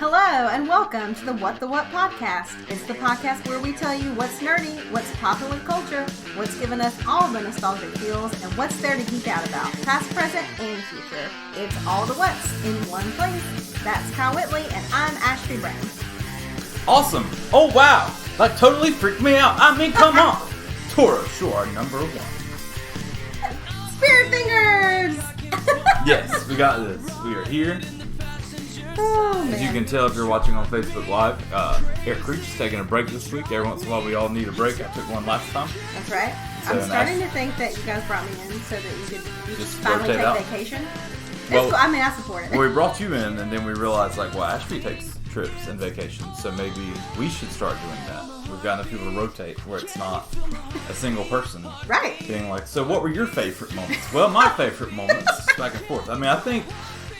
Hello and welcome to the What the What podcast. It's the podcast where we tell you what's nerdy, what's popular culture, what's given us all the nostalgic feels, and what's there to geek out about, past, present, and future. It's all the what's in one place. That's Kyle Whitley, and I'm Ashby Brown. Awesome! Oh wow! That totally freaked me out. I mean, come on! Toro Shore #1. Spirit fingers! Yes, we got this. We are here. Oh, As you can tell if you're watching on Facebook Live, Eric Creech is taking a break this week. Every once in a while we all need a break. I took one last time. That's right. So I'm starting to think that you guys brought me in so that you could Just finally rotate take out. vacation. Well, Cool. I mean, I support it. Well, we brought you in and then we realized Ashby takes trips and vacations, so maybe we should start doing that. We've got enough people to rotate where it's not a single person. Right. Being like, so what were your favorite moments? Well, my favorite moments, back and forth. I mean, I think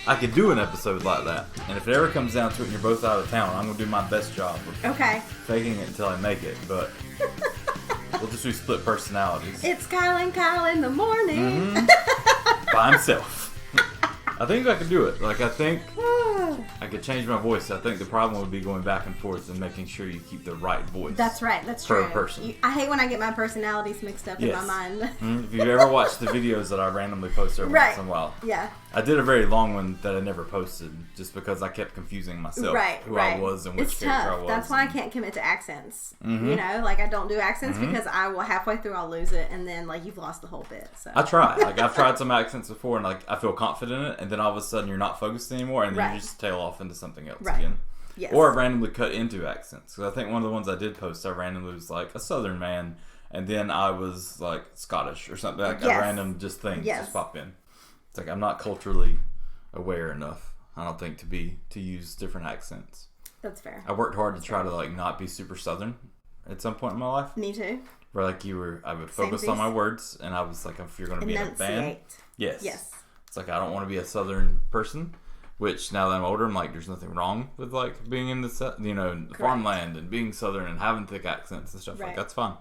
I could do an episode like that. And if it ever comes down to it and you're both out of town, I'm going to do my best job of faking it until I make it. But we'll just do split personalities. It's Kyle and Kyle in the morning. By himself. I think I could do it. I think I could change my voice. I think the problem would be going back and forth and making sure you keep the right voice. That's right. That's for true. a person. I hate when I get my personalities mixed up in my mind. If you've ever watched the videos that I randomly post every once in a while. Yeah. I did a very long one that I never posted just because I kept confusing myself who I was and which character I was. That's why I can't commit to accents. You know, I don't do accents because I will halfway through I'll lose it and then you've lost the whole bit. So I try. I've tried some accents before and I feel confident in it and then all of a sudden you're not focused anymore and then you just tail off into something else again. Yes. Or I randomly cut into accents. Because I think one of the ones I did post, I randomly was a southern man and then I was Scottish or something. A random just thing just pop in. It's I'm not culturally aware enough, I don't think, to use different accents. That's fair. I worked hard to try to not be super southern at some point in my life. Me too. Where I would focus on my words and I was if you're going to be in a band. Yes. It's I don't want to be a southern person, which now that I'm older, I'm there's nothing wrong with being in the farmland and being southern and having thick accents and stuff. That's fine.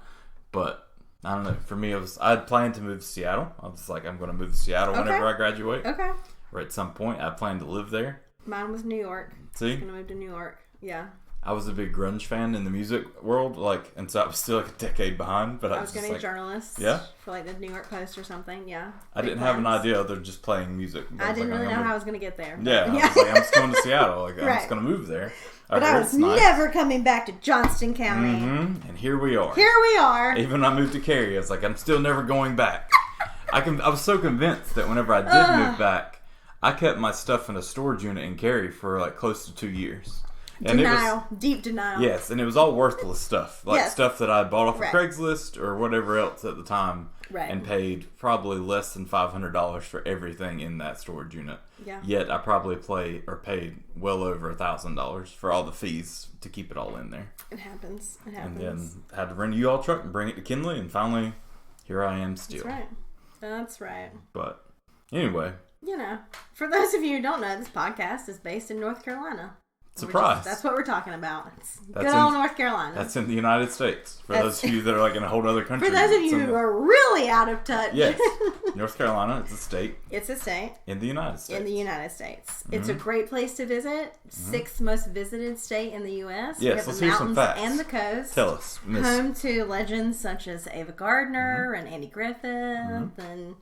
But I don't know. For me, I'd planned to move to Seattle. I was I'm going to move to Seattle whenever I graduate. Okay. Or at some point, I planned to live there. Mine was New York. See? I was going to move to New York. Yeah. I was a big grunge fan in the music world, and so I was still a decade behind. But I was going to be a journalist. Yeah. For the New York Post or something. Yeah. I didn't have an idea other than just playing music. I didn't really know how I was going to get there. Yeah. I was I'm just going to Seattle. I'm just going to move there. But I was never coming back to Johnston County. And here we are. Even when I moved to Cary, I was I'm still never going back. I was so convinced that whenever I did move back, I kept my stuff in a storage unit in Cary for close to 2 years. And Deep denial. Yes, and it was all worthless stuff. Stuff that I bought off of Craigslist or whatever else at the time. Right. And paid probably less than $500 for everything in that storage unit. Yeah. Yet I probably paid well over $1,000 for all the fees to keep it all in there. It happens. And then had to rent a U-Haul truck and bring it to Kinley, and finally, here I am still. That's right. But anyway. For those of you who don't know, this podcast is based in North Carolina. Surprise. That's what we're talking about. Good old North Carolina. That's in the United States. For those of you that are in a whole other country. For those of you who are really out of touch. Yes. North Carolina is a state. It's a state. In the United States. Mm-hmm. It's a great place to visit. Sixth most visited state in the U.S. Yes, let's hear some facts. And the coast. Tell us. Home to legends such as Ava Gardner and Andy Griffith and,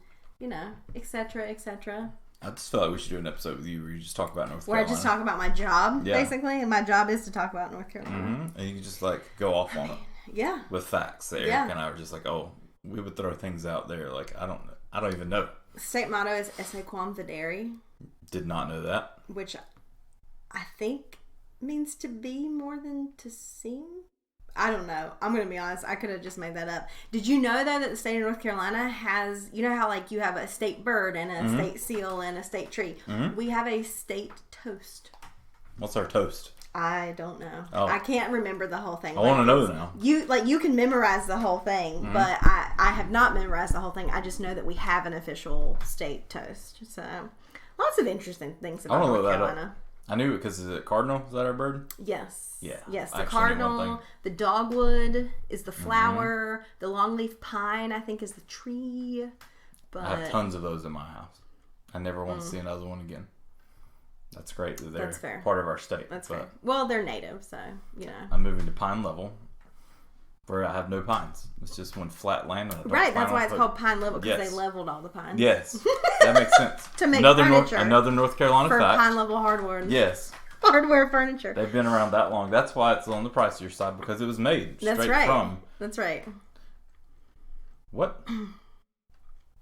et cetera, et cetera. I just feel like we should do an episode with you where you just talk about North Where Carolina. I just talk about my job, basically, and my job is to talk about North Carolina. And you can just go off on it. Yeah. With facts. Eric and I were just we would throw things out there. I don't even know. State motto is Esse quam videre. Did not know that. Which I think means to be more than to seem. I don't know. I'm going to be honest. I could have just made that up. Did you know, though, that the state of North Carolina has, how, you have a state bird and a state seal and a state tree? We have a state toast. What's our toast? I don't know. Oh. I can't remember the whole thing. I want to know now. You can memorize the whole thing, but I have not memorized the whole thing. I just know that we have an official state toast. So, lots of interesting things about North Carolina. I knew it because is it cardinal? Is that our bird? Yes. Yeah. Yes, the cardinal, the dogwood is the flower, the longleaf pine I think is the tree. But I have tons of those in my house. I never want to see another one again. That's great that they're That's fair. part of our state. That's fair. Well, they're native, so, I'm moving to Pine Level, where I have no pines. It's just one flat land. Right, that's why it's called Pine Level, because they leveled all the pines. Yes, that makes sense. To make furniture. Another North Carolina for fact. Pine Level hardware. Yes. Hardware furniture. They've been around that long. That's why it's on the pricier side, because it was made straight from. That's right. What?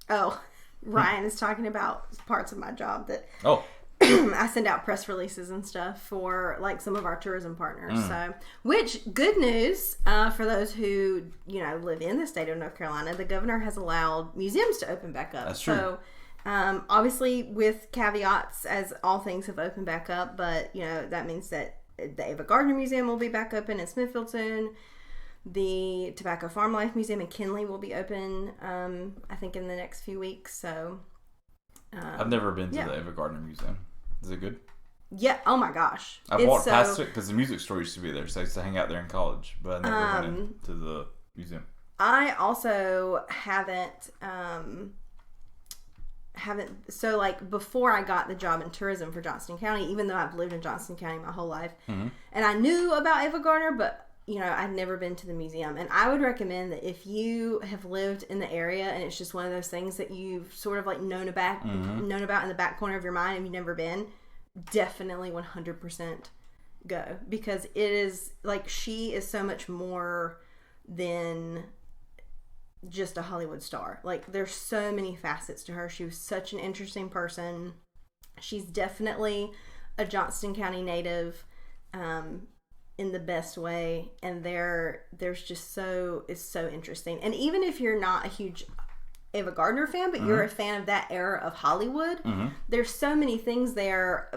Oh, Ryan is talking about parts of my job that I send out press releases and stuff for like some of our tourism partners. So, which good news for those who live in the state of North Carolina. The governor has allowed museums to open back up. That's true. So, obviously with caveats as all things have opened back up, but that means that the Ava Gardner Museum will be back open in Smithfield soon. The Tobacco Farm Life Museum in Kinley will be open, I think, in the next few weeks. So, I've never been to the Ava Gardner Museum. Is it good? Yeah. Oh my gosh. I've walked past it because the music store used to be there, so I used to hang out there in college. But I never went into the museum. I also haven't. So like before I got the job in tourism for Johnston County, even though I've lived in Johnston County my whole life, and I knew about Ava Gardner, but I'd never been to the museum. And I would recommend that if you have lived in the area and it's just one of those things that you've sort of like known about in the back corner of your mind and you've never been, definitely 100% go, because it is like, she is so much more than just a Hollywood star. Like, there's so many facets to her. She was such an interesting person. She's definitely a Johnston County native, in the best way, and there's just it's so interesting. And even if you're not a huge Ava Gardner fan, but you're a fan of that era of Hollywood, there's so many things there,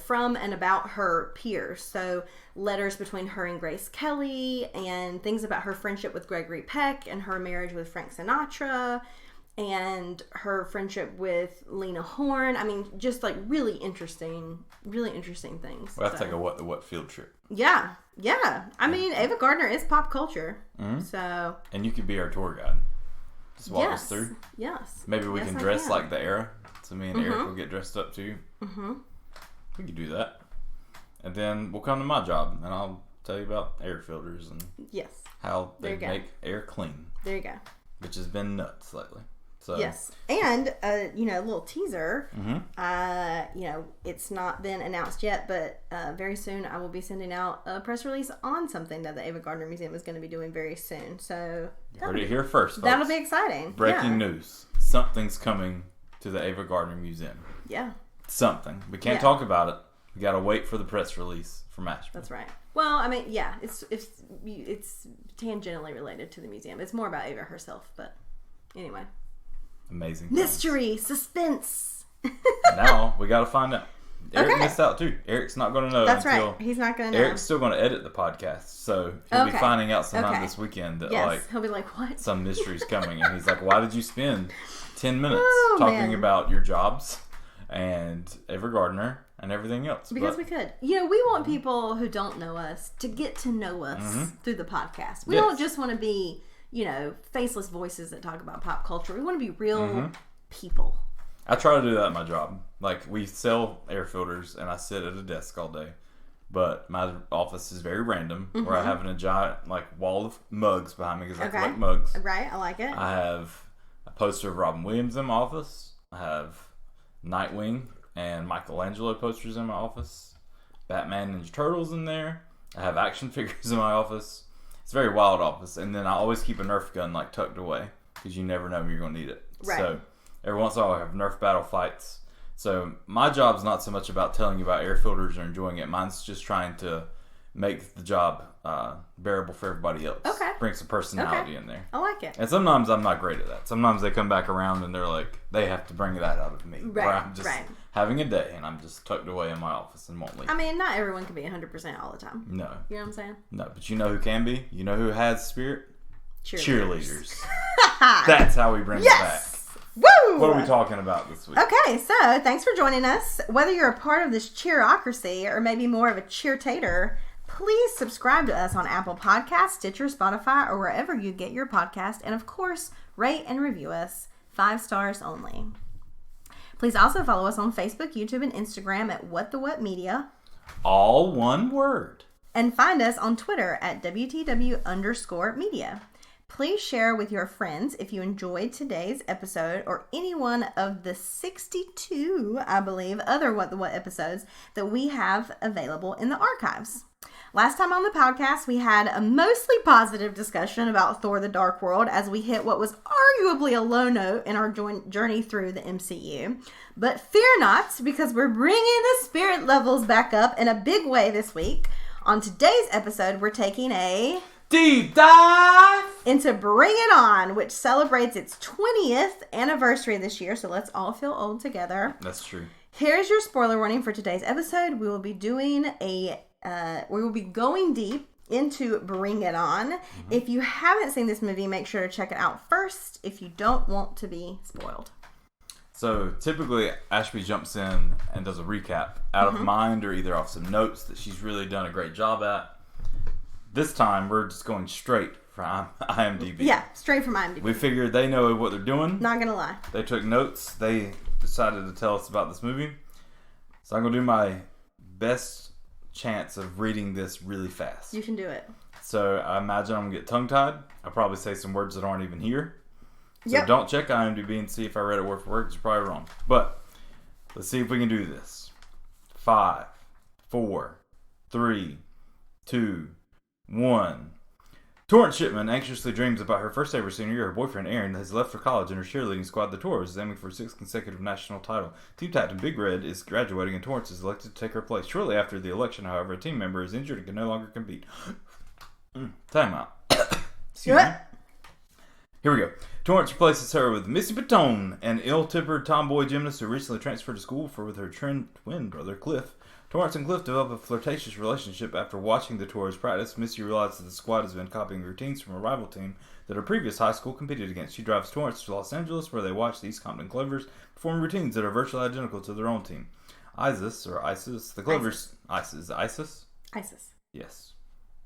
from and about her peers. So letters between her and Grace Kelly, and things about her friendship with Gregory Peck and her marriage with Frank Sinatra, and her friendship with Lena Horne. I mean, just like really interesting things. We'll have to take a what field trip. Yeah. I mean, Ava Gardner is pop culture. So. And you could be our tour guide. Just walk us through. Yes. Maybe we can dress like the era. So me and Eric will get dressed up too. We could do that. And then we'll come to my job and I'll tell you about air filters and how they make air clean. There you go. Which has been nuts lately. So. Yes. And, a little teaser. It's not been announced yet, but very soon I will be sending out a press release on something that the Ava Gardner Museum is going to be doing very soon. So, you heard it here first, folks. That'll be exciting. Breaking news. Something's coming to the Ava Gardner Museum. Yeah. Something. We can't talk about it. We got to wait for the press release from Ashby. That's right. Well, I mean, yeah, it's tangentially related to the museum. It's more about Ava herself, but anyway. Amazing. Mystery, suspense. Now we got to find out. Eric missed out too. Eric's not going to know. That's right. He's not going to know. Eric's still going to edit the podcast, so he'll be finding out sometime this weekend that he'll be like, "What? Some mystery's coming," and he's like, "Why did you spend 10 minutes talking about your jobs and Ava Gardner and everything else?" Because we could. We want people who don't know us to get to know us through the podcast. We don't just want to be, faceless voices that talk about pop culture. We want to be real people. I try to do that at my job. Like, we sell air filters and I sit at a desk all day. But my office is very random, where I have a giant, wall of mugs behind me because I collect mugs. Right, I like it. I have a poster of Robin Williams in my office. I have Nightwing and Michelangelo posters in my office. Batman Ninja Turtles in there. I have action figures in my office. It's a very wild office. And then I always keep a Nerf gun, tucked away, because you never know when you're going to need it. Right. So every once in a while I have Nerf battle fights. So my job's not so much about telling you about air filters or enjoying it. Mine's just trying to make the job bearable for everybody else. Okay. Bring some personality in there. I like it. And sometimes I'm not great at that. Sometimes they come back around and they're like, they have to bring that out of me. Right. Or I'm just having a day and I'm just tucked away in my office and won't leave. I mean, not everyone can be 100% all the time. No. You know what I'm saying? No, but you know who can be? You know who has spirit? Cheerleaders. That's how we bring it back. Woo! What are we talking about this week? Okay, so thanks for joining us. Whether you're a part of this cheerocracy or maybe more of a cheer-tater, please subscribe to us on Apple Podcasts, Stitcher, Spotify, or wherever you get your podcast. And of course, rate and review us. 5 stars only. Please also follow us on Facebook, YouTube, and Instagram at What the What Media. All one word. And find us on Twitter at WTW_media. Please share with your friends if you enjoyed today's episode or any one of the 62, I believe, other What the What episodes that we have available in the archives. Last time on the podcast, we had a mostly positive discussion about Thor: The Dark World as we hit what was arguably a low note in our journey through the MCU. But fear not, because we're bringing the spirit levels back up in a big way this week. On today's episode, we're taking a deep dive into Bring It On, which celebrates its 20th anniversary this year, so let's all feel old together. That's true. Here's your spoiler warning for today's episode. We will be doing we will be going deep into Bring It On. Mm-hmm. If you haven't seen this movie, make sure to check it out first if you don't want to be spoiled. So typically Ashby jumps in and does a recap out of mind or either off some notes that she's really done a great job at. This time we're just going straight from IMDb. Yeah, straight from IMDb. We figured they know what they're doing. Not gonna lie. They took notes. They decided to tell us about this movie. So I'm gonna do my best chance of reading this really fast. You can do it. So I imagine I'm gonna get tongue-tied. I'll probably say some words that aren't even here. So don't check IMDb and see if I read it word for word, because you're probably wrong. But let's see if we can do this. 5, 4, 3, 2, 1. Torrance Shipman anxiously dreams about her first ever senior year. Her boyfriend Aaron has left for college, and her cheerleading squad, the Tours, is aiming for a 6th consecutive national title. Team captain Big Red is graduating, and Torrance is elected to take her place. Shortly after the election, however, a team member is injured and can no longer compete. Time out. Excuse me. Here we go. Torrance replaces her with Missy Patone, an ill-tempered tomboy gymnast who recently transferred to school with her twin brother Cliff. Torrance and Cliff develop a flirtatious relationship after watching the Tours practice. Missy realizes that the squad has been copying routines from a rival team that her previous high school competed against. She drives Torrance to Los Angeles, where they watch the East Compton Clovers perform routines that are virtually identical to their own team. ISIS. The Clovers... ISIS. ISIS. Yes.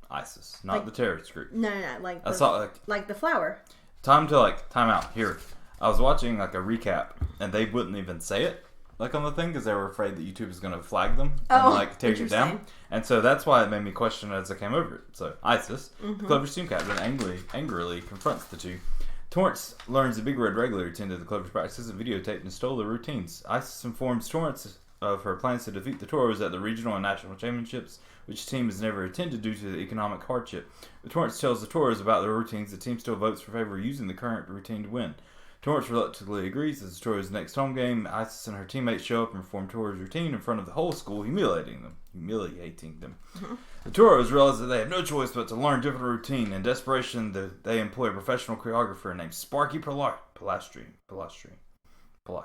ISIS. Not the terrorist group. No. Like the flower. Time out. Here. I was watching a recap, and they wouldn't even say it on the thing because they were afraid that YouTube is going to flag them and take it down. And so that's why it made me question as I came over it. So ISIS, the Clovers team captain, angrily confronts the two. Torrance learns the Big Red regularly attended the Clovers practices and videotaped and stole their routines. ISIS informs Torrance of her plans to defeat the Tours at the regional and national championships, which the team has never attended due to the economic hardship. But Torrance tells the Tours about their routines. The team still votes for favor using the current routine to win. Torrance reluctantly agrees. As the Tours' next home game, Isis and her teammates show up and perform Tours' routine in front of the whole school, humiliating them. Mm-hmm. The Tours realize that they have no choice but to learn a different routine. In desperation, they employ a professional choreographer named Sparky Pilastri.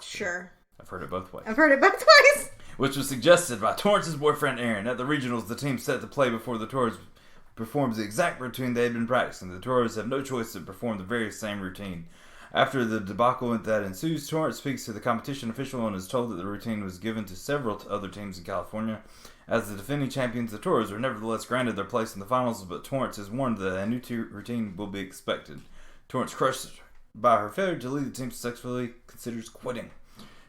Sure. I've heard it both ways. Which was suggested by Torrance's boyfriend Aaron. At the regionals, the team set to play before the Tours performs the exact routine they had been practicing. The Tours have no choice to perform the very same routine. After the debacle that ensues, Torrance speaks to the competition official and is told that the routine was given to several other teams in California. As the defending champions, the Tours are nevertheless granted their place in the finals, but Torrance is warned that a new routine will be expected. Torrance, crushed by her failure to lead the team successfully, considers quitting.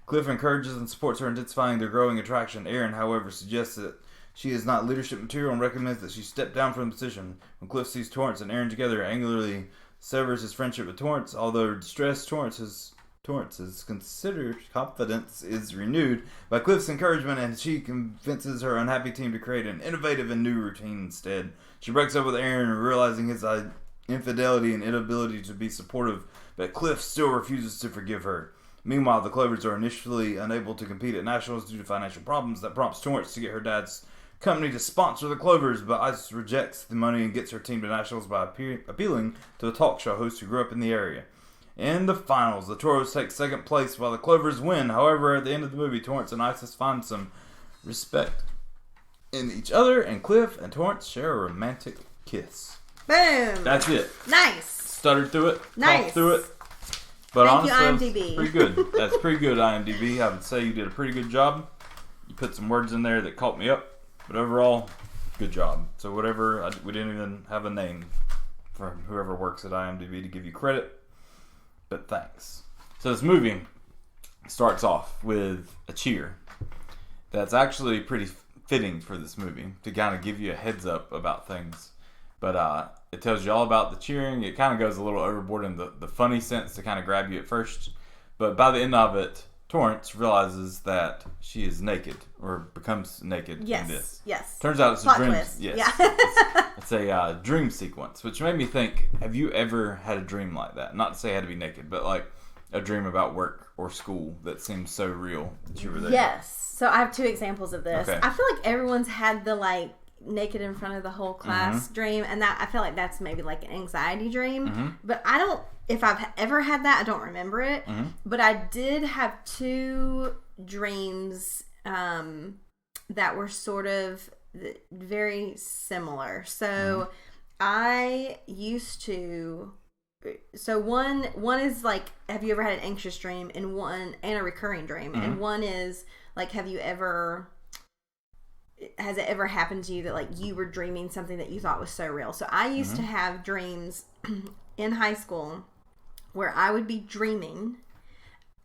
Cliff encourages and supports her, intensifying their growing attraction. Aaron, however, suggests that she is not leadership material and recommends that she step down from the position. When Cliff sees Torrance and Aaron together, angrily severs his friendship with Torrance. Although distressed, Torrance's considered confidence is renewed by Cliff's encouragement, and she convinces her unhappy team to create an innovative and new routine instead. She breaks up with Aaron, realizing his infidelity and inability to be supportive, but Cliff still refuses to forgive her. Meanwhile, the Clovers are initially unable to compete at nationals due to financial problems. That prompts Torrance to get her dad's company to sponsor the Clovers, but Isis rejects the money and gets her team to nationals by appealing to a talk show host who grew up in the area. In the finals, the Toros take second place while the Clovers win. However, at the end of the movie, Torrance and Isis find some respect in each other, and Cliff and Torrance share a romantic kiss. Boom! That's it. Nice. Stuttered through it. Nice. Talked through it. But Thank honestly, you, IMDb. pretty good. That's pretty good, IMDb. I would say you did a pretty good job. You put some words in there that caught me up. But overall, good job. So whatever, we didn't even have a name for whoever works at IMDb to give you credit. But thanks. So this movie starts off with a cheer that's actually pretty fitting for this movie to kind of give you a heads up about things. But it tells you all about the cheering. It kind of goes a little overboard in the funny sense to kind of grab you at first. But by the end of it, Torrance realizes that she is naked, or becomes naked in this. Yes. Turns out it's Plot a dream. Twist. Yes. Yeah. It's a dream sequence, which made me think, have you ever had a dream like that? Not to say I had to be naked, but like a dream about work or school that seems so real that you were there. Yes. So I have 2 examples of this. Okay. I feel like everyone's had the like naked in front of the whole class dream, and that I feel like that's maybe like an anxiety dream. But I don't, if I've ever had that, I don't remember it. But I did have 2 dreams that were sort of very similar. So I used to, so one is like, have you ever had an anxious dream, and a recurring dream, and one is like, has it ever happened to you that like you were dreaming something that you thought was so real? So I used to have dreams in high school where I would be dreaming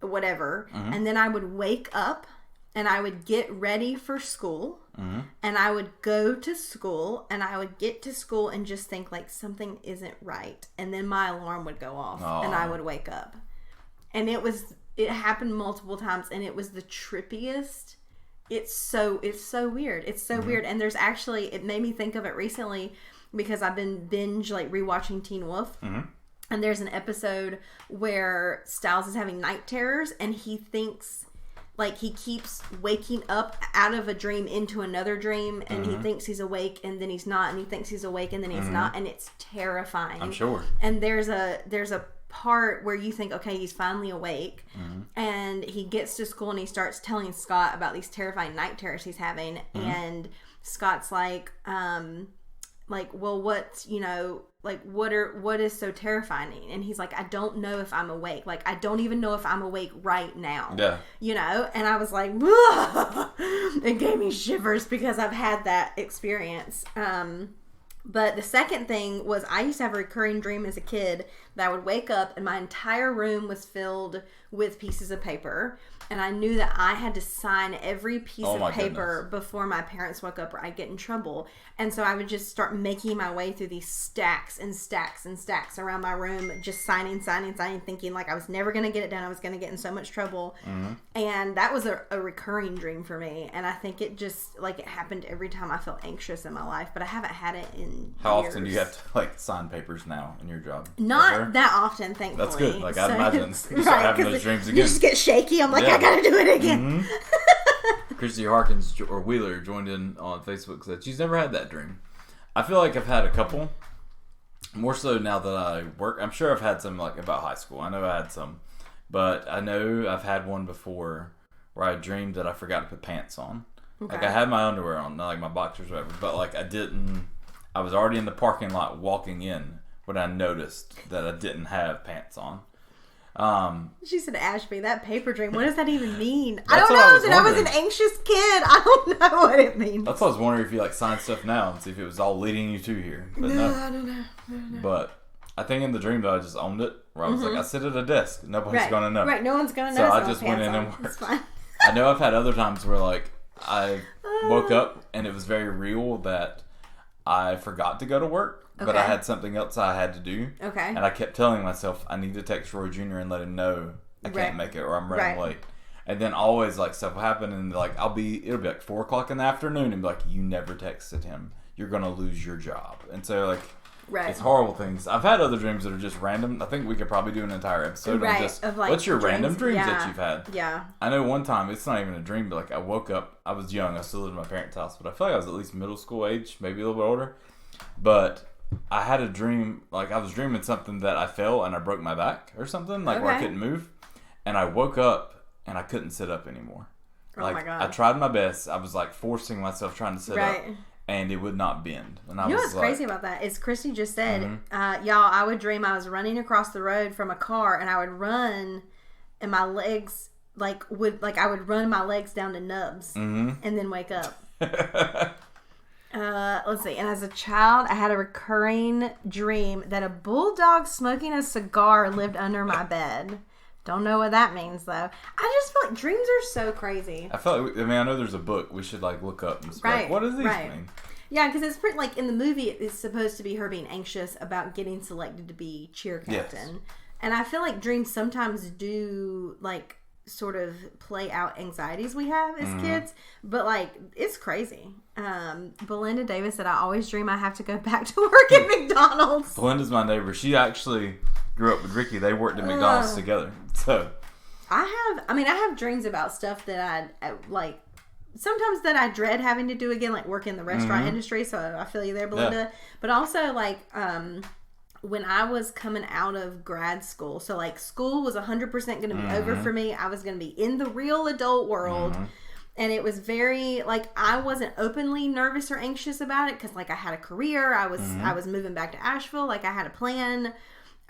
whatever, and then I would wake up and I would get ready for school, and I would go to school, and I would get to school and just think like something isn't right, and then my alarm would go off and I would wake up. And it happened multiple times, and it was the trippiest. It's so weird. It's so weird. And there's actually, it made me think of it recently because I've been like rewatching Teen Wolf. And there's an episode where Styles is having night terrors, and he thinks, like, he keeps waking up out of a dream into another dream, and he thinks he's awake, and then he's not, and he thinks he's awake, and then he's not, and it's terrifying. I'm sure. And there's a part where you think, okay, he's finally awake, and he gets to school and he starts telling Scott about these terrifying night terrors he's having, and Scott's like, well, what's, like, what is so terrifying? And he's like, I don't know if I'm awake. Like, I don't even know if I'm awake right now. Yeah. And I was like, it gave me shivers because I've had that experience. But the second thing was, I used to have a recurring dream as a kid that I would wake up and my entire room was filled with pieces of paper. And I knew that I had to sign every piece of paper before my parents woke up or I'd get in trouble. And so I would just start making my way through these stacks and stacks and stacks around my room, just signing, thinking like I was never going to get it done. I was going to get in so much trouble. And that was a recurring dream for me. And I think it just, like, it happened every time I felt anxious in my life. But I haven't had it in How years. often do you have to, like, sign papers now in your job? Not that often, thankfully. That's good. Like, I'd imagine you start having those dreams again. You just get shaky. I'm like, I gotta do it again. Christy Harkins or Wheeler joined in on Facebook, said she's never had that dream. I feel like I've had a couple, more so now that I work. I'm sure I've had some like about high school. I know I had some, but I know I've had one before where I dreamed that I forgot to put pants on. Okay. Like, I had my underwear on, not like my boxers or whatever, but like I didn't. I was already in the parking lot walking in when I noticed that I didn't have pants on. She said, Ashby, that paper dream, what does that even mean? I don't know. I was an anxious kid. I don't know what it means. That's why I was wondering if you like signed stuff now and see if it was all leading you to here. But no, I don't know. But I think in the dream though, I just owned it. Where I was like, I sit at a desk. Nobody's gonna know. Right, no one's gonna know. So I just went in and worked. It's fine. I know I've had other times where like I woke up and it was very real that I forgot to go to work. But I had something else I had to do. Okay. And I kept telling myself, I need to text Roy Jr. and let him know I can't make it or I'm running late. And then always like stuff will happen and like it'll be like 4 o'clock in the afternoon and be like, you never texted him. You're going to lose your job. And so like, it's horrible things. I've had other dreams that are just random. I think we could probably do an entire episode on just, like, what's your random dreams that you've had? Yeah. I know one time, it's not even a dream, but like I woke up, I was young. I still lived in my parents' house, but I feel like I was at least middle school age, maybe a little bit older. But I had a dream, like I was dreaming something that I fell and I broke my back or something, like where I couldn't move. And I woke up and I couldn't sit up anymore. Like, oh my God. I tried my best. I was like forcing myself trying to sit up and it would not bend. And I you know was what's crazy about that is Christy just said, y'all, I would dream I was running across the road from a car and I would run and my legs I would run my legs down to nubs and then wake up. Let's see. And as a child, I had a recurring dream that a bulldog smoking a cigar lived under my bed. Don't know what that means, though. I just feel like dreams are so crazy. I know there's a book we should like look up and just like, what does these mean? Yeah, because it's pretty, like in the movie, it's supposed to be her being anxious about getting selected to be cheer captain. Yes. And I feel like dreams sometimes do like sort of play out anxieties we have as kids, but like it's crazy. Belinda Davis said, I always dream I have to go back to work at McDonald's. Belinda's my neighbor. She actually grew up with Ricky. They worked at McDonald's together. So I have dreams about stuff that I like, sometimes that I dread having to do again, like work in the restaurant industry. So I feel you there, Belinda. Yeah. But also like when I was coming out of grad school, so like school was 100% going to be over for me. I was going to be in the real adult world. And it was very, like, I wasn't openly nervous or anxious about it because, like, I had a career. I was moving back to Asheville. Like, I had a plan.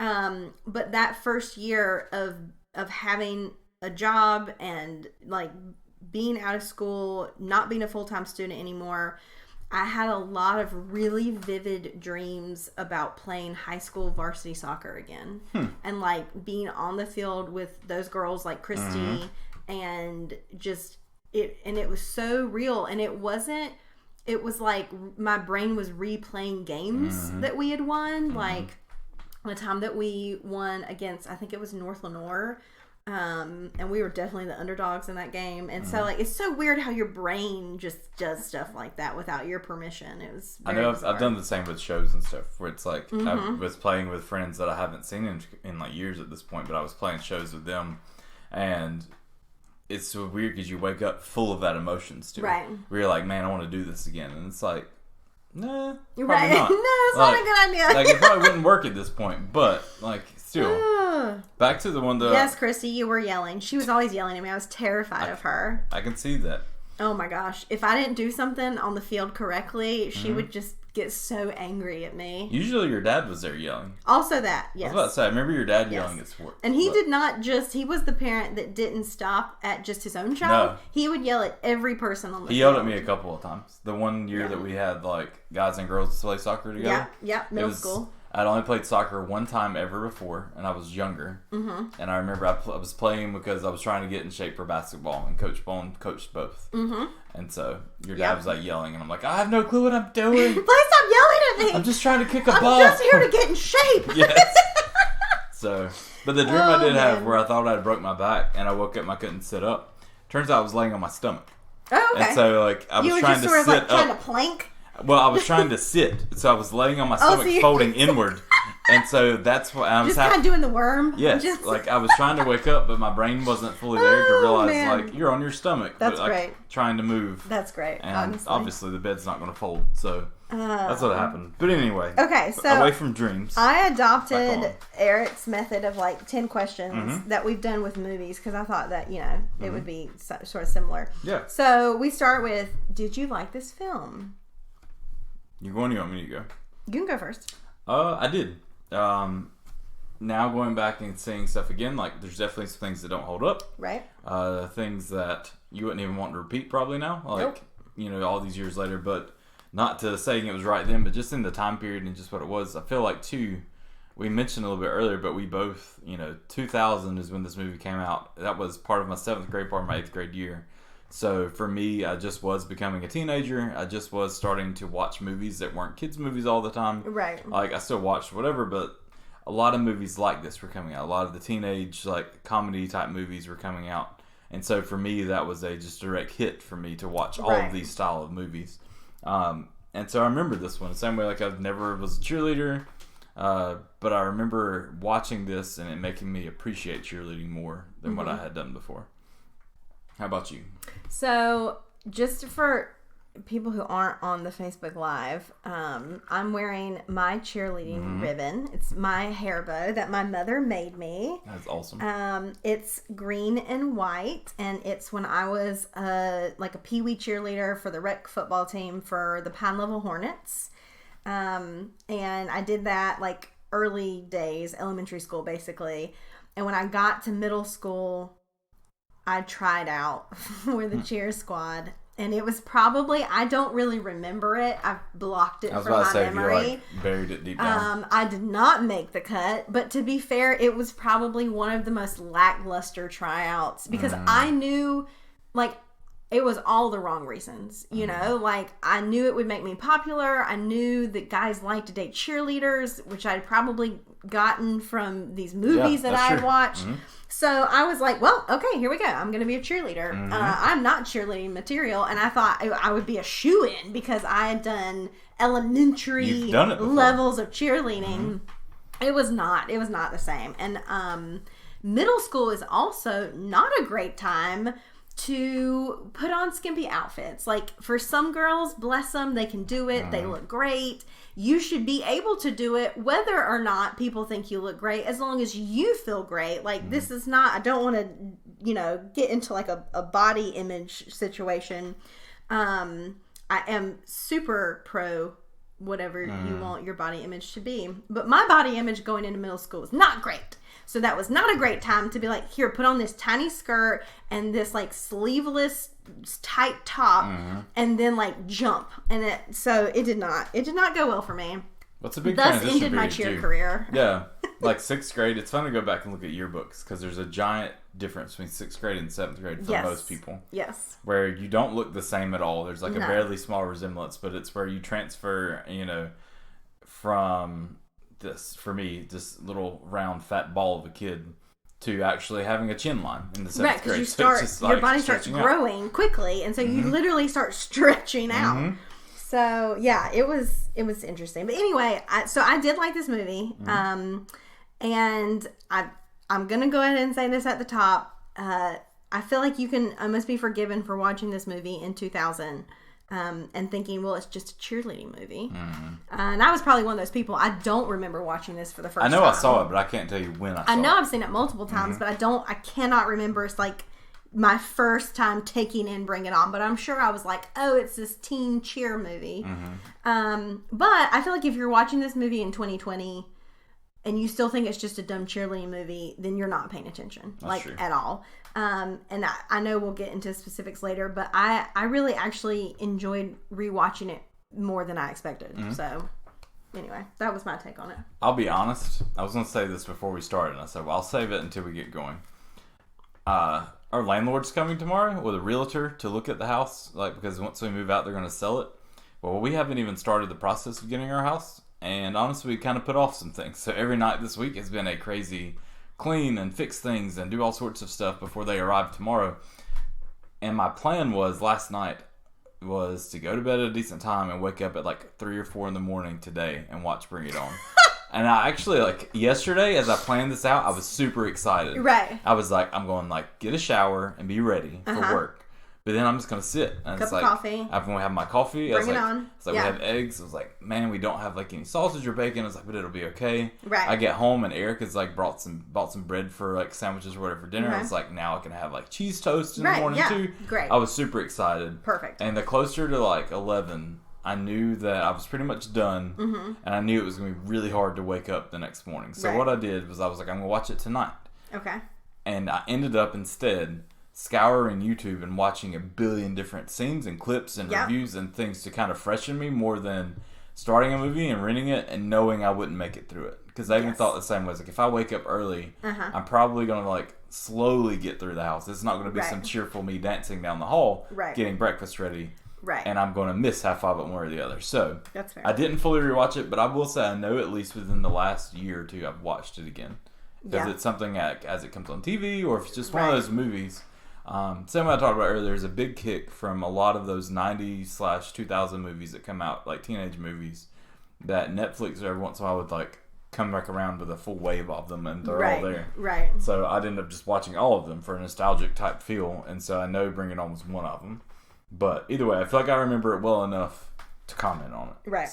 But that first year of having a job and, like, being out of school, not being a full-time student anymore, I had a lot of really vivid dreams about playing high school varsity soccer again. And, like, being on the field with those girls like Christy and just... it was so real, and it was like my brain was replaying games that we had won, like the time that we won against, I think it was North Lenoir, and we were definitely the underdogs in that game. And so like it's so weird how your brain just does stuff like that without your permission. It was very I've done the same with shows and stuff where it's like I was playing with friends that I haven't seen in like years at this point, but I was playing shows with them, and it's so weird because you wake up full of that emotion still. Right. Where you're like, man, I want to do this again. And it's like, nah, probably not. No, it's not a good idea. Like, it probably wouldn't work at this point. But, like, still. Back to the one that... Yes, Christy, you were yelling. She was always yelling at me. I was terrified of her. I can see that. Oh, my gosh. If I didn't do something on the field correctly, she would just get so angry at me. Usually your dad was there yelling. Also that, yes. I was about to say, I remember your dad yelling at sport. And he did not just, he was the parent that didn't stop at just his own child. No. He would yell at every person on the field. He yelled at me a couple of times. The one year that we had, like, guys and girls play soccer together. Yeah, middle school. I'd only played soccer one time ever before, and I was younger. And I remember I was playing because I was trying to get in shape for basketball, and Coach Bone coached both. And so your dad was like yelling, and I'm like, I have no clue what I'm doing. Please stop yelling at me. I'm just trying to kick a ball. I'm just here to get in shape. Yes. So, but the dream I did have where I thought I broke my back, and I woke up and I couldn't sit up. Turns out I was laying on my stomach. Oh, okay. And so, like, I was trying to sit up. You were just trying to plank? Well, I was trying to sit, so I was laying on my stomach, folding inward, and so that's what I was kind of doing the worm. Yes, like I was trying to wake up, but my brain wasn't fully there to realize like you're on your stomach. That's but, great. Trying to move. That's great. And obviously the bed's not going to fold, so that's what happened. But anyway, okay, so away from dreams. I adopted Eric's method of like 10 questions that we've done with movies because I thought that it would be sort of similar. Yeah. So we start with, did you like this film? You want me to go? You can go first. I did. Now going back and seeing stuff again, like there's definitely some things that don't hold up. Right. Things that you wouldn't even want to repeat probably now. Like, all these years later, but not to saying it was right then, but just in the time period and just what it was. I feel like too, we mentioned a little bit earlier, but we both, 2000 is when this movie came out. That was part of my 7th grade, part of my 8th grade year. So for me, I just was becoming a teenager. I just was starting to watch movies that weren't kids' movies all the time. Right. Like I still watched whatever, but a lot of movies like this were coming out. A lot of the teenage like comedy type movies were coming out. And so for me, that was a just direct hit for me to watch all of these style of movies. And so I remember this one the same way. Like I never was a cheerleader, but I remember watching this and it making me appreciate cheerleading more than what I had done before. How about you? So, just for people who aren't on the Facebook Live, I'm wearing my cheerleading ribbon. It's my hair bow that my mother made me. That's awesome. It's green and white, and it's when I was like a peewee cheerleader for the rec football team for the Pine Level Hornets. And I did that like early days, elementary school basically. And when I got to middle school, I tried out for the cheer squad, And it was probably, I don't really remember it. I've blocked it from my memory. You buried it deep down. I did not make the cut, but to be fair, it was probably one of the most lackluster tryouts because I knew, like, it was all the wrong reasons, you know? Like, I knew it would make me popular. I knew that guys liked to date cheerleaders, which I'd probably gotten from these movies that I had watched. So I was like, well, okay, here we go. I'm going to be a cheerleader. I'm not cheerleading material. And I thought I would be a shoo-in because I had done elementary levels of cheerleading. It was not the same. And middle school is also not a great time to put on skimpy outfits. Like, for some girls, bless them, they can do it. They look great. You should be able to do it whether or not people think you look great, as long as you feel great. Like, this is not, I don't want to, you know, get into like a body image situation. I am super pro whatever you want your body image to be. But my body image going into middle school was not great. So that was not a great time to be like, here, put on this tiny skirt and this like sleeveless tight top and then like jump. And it did not go well for me. What's a big Thus ended my cheer career. Yeah. Like 6th grade, it's fun to go back and look at yearbooks because there's a giant difference between 6th grade and 7th grade for most people. Yes. Where you don't look the same at all. There's like a barely small resemblance, but it's where you transfer, you know, from this, for me, this little round fat ball of a kid to actually having a chin line in the 7th grade. Right, because you start, your body starts growing quickly, and so you literally start stretching out. So yeah, it was interesting. But anyway, I did like this movie, and I'm gonna go ahead and say this at the top. I feel like you can almost be forgiven for watching this movie in 2000. And thinking, well, it's just a cheerleading movie. And I was probably one of those people. I don't remember watching this for the first time. I know I saw it, but I can't tell you when I saw it. I know I've seen it multiple times, but I cannot remember. It's like my first time taking in Bring It On. But I'm sure I was like, oh, it's this teen cheer movie. But I feel like if you're watching this movie in 2020 and you still think it's just a dumb cheerleading movie, then you're not paying attention. That's true. At all. And I know we'll get into specifics later, but I really actually enjoyed rewatching it more than I expected. So anyway, that was my take on it. I'll be honest. I was going to say this before we started, and I said, well, I'll save it until we get going. Our landlord's coming tomorrow with a realtor to look at the house, like, because once we move out, they're going to sell it. Well, we haven't even started the process of getting our house, and honestly, we kind of put off some things. So every night this week has been a crazy clean and fix things and do all sorts of stuff before they arrive tomorrow. And my plan was last night was to go to bed at a decent time and wake up at like 3 or 4 in the morning today and watch Bring It On. And I actually, like, yesterday as I planned this out, I was super excited. Right. I was like, I'm going like get a shower and be ready for work. But then I'm just going to sit. And Cup it's like, of coffee. I'm going to have my coffee. Bring it on. It's like, we have eggs. I was like, man, we don't have like any sausage or bacon. I was like, but it'll be okay. Right. I get home and Eric has like bought some bread for like sandwiches or whatever for dinner. It's like, now I can have like cheese toast in the morning too. Great. I was super excited. Perfect. And the closer to like 11, I knew that I was pretty much done. And I knew it was going to be really hard to wake up the next morning. So what I did was I was like, I'm going to watch it tonight. Okay. And I ended up instead scouring YouTube and watching a billion different scenes and clips and reviews and things to kind of freshen me more than starting a movie and renting it and knowing I wouldn't make it through it. Because I even thought the same way. Like, if I wake up early, I'm probably going to like slowly get through the house. It's not going to be some cheerful me dancing down the hall getting breakfast ready. Right. And I'm going to miss half of it one way or the other. So that's fair. I didn't fully rewatch it, but I will say I know at least within the last year or two I've watched it again. Because it's something as it comes on TV or if it's just one of those movies. Same way I talked about earlier, there's a big kick from a lot of those 90s/2000 movies that come out, like teenage movies, that Netflix every once in a while would like come back around with a full wave of them and they're all there. Right. So I'd end up just watching all of them for a nostalgic type feel, and so I know Bring It On was one of them. But either way, I feel like I remember it well enough to comment on it. Right.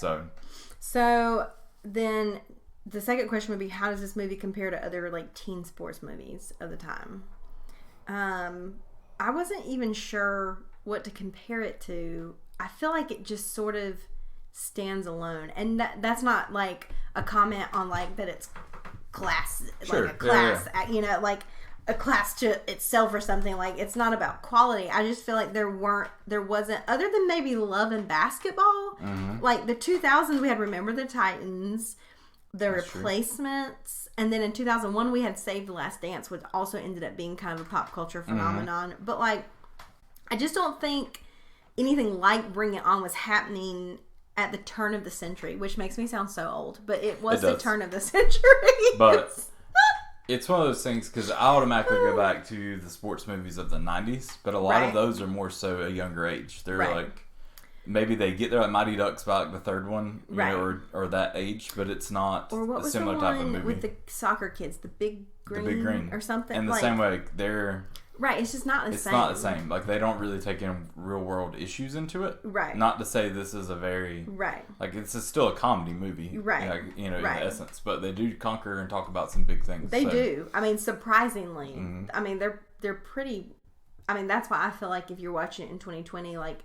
So then the second question would be, how does this movie compare to other like teen sports movies of the time? I wasn't even sure what to compare it to. I feel like it just sort of stands alone, and that's not like a comment on like that it's class, like a class, you know, like a class to itself or something. Like, it's not about quality. I just feel like there wasn't, other than maybe Love and Basketball, like the 2000s we had Remember the Titans, The Replacements, and then in 2001 we had Save the Last Dance, which also ended up being kind of a pop culture phenomenon. But like, I just don't think anything like Bring It On was happening at the turn of the century, which makes me sound so old, but it was the turn of the century. But it's one of those things, because I automatically go back to the sports movies of the 90s, but a lot of those are more so a younger age. They're like, maybe they get there like Mighty Ducks by like the third one, you know, or that age, but it's not a similar type of movie. With the soccer kids, the Big Green or something. And the same way, they're... Right, it's just not the same. It's not the same. Like, they don't really take in real world issues into it. Right. Not to say this is a very... Right. Like, it's still a comedy movie. Right. Like, you know, in essence. But they do conquer and talk about some big things. They do. I mean, surprisingly. I mean, they're pretty... I mean, that's why I feel like if you're watching it in 2020, like,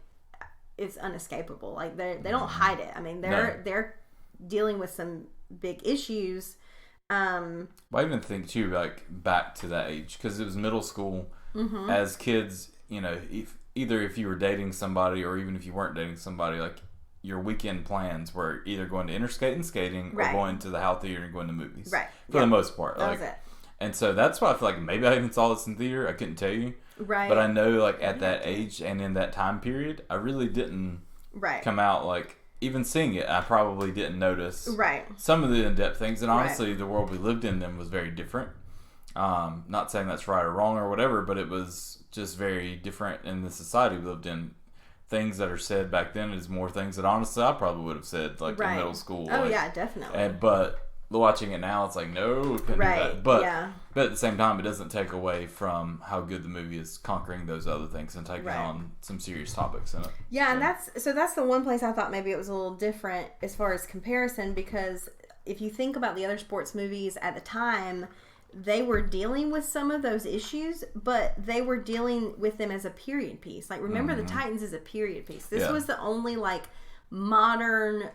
it's unescapable. Like, they don't hide it. I mean, they're dealing with some big issues. Well, I even think, too, like, back to that age. Because it was middle school... As kids, you know, if you were dating somebody or even if you weren't dating somebody, like, your weekend plans were either going to interstate and skating or going to the Howe Theater and going to movies. Right. For the most part. That was it. And so that's why I feel like maybe I even saw this in theater. I couldn't tell you. Right. But I know, like, at that age and in that time period, I really didn't come out, like, even seeing it, I probably didn't notice some of the in-depth things. And honestly, the world we lived in then was very different. Not saying that's right or wrong or whatever, but it was just very different in the society we lived in. Things that are said back then is more things that honestly I probably would have said, like, in middle school. Oh, like, yeah, definitely. But watching it now, it's like, no, couldn't do that. But at the same time, it doesn't take away from how good the movie is conquering those other things and taking on some serious topics in it. Yeah, and that's the one place I thought maybe it was a little different as far as comparison, because if you think about the other sports movies at the time, they were dealing with some of those issues, but they were dealing with them as a period piece. Like, Remember the Titans is a period piece. This was the only, like, modern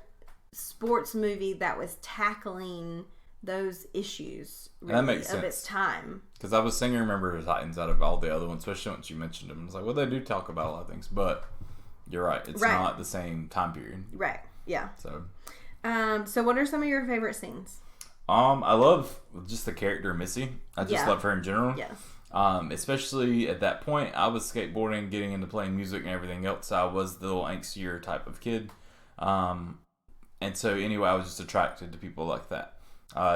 sports movie that was tackling those issues really, that makes of sense. its time. Because I was singing Remember the Titans out of all the other ones, especially once you mentioned them. I was like, well, they do talk about a lot of things, but you're right. It's not the same time period. Right, yeah. So what are some of your favorite scenes? I love just the character Missy. I just love her in general. Yes. Especially at that point, I was skateboarding, getting into playing music and everything else. So I was the little angstier type of kid. And so anyway, I was just attracted to people like that.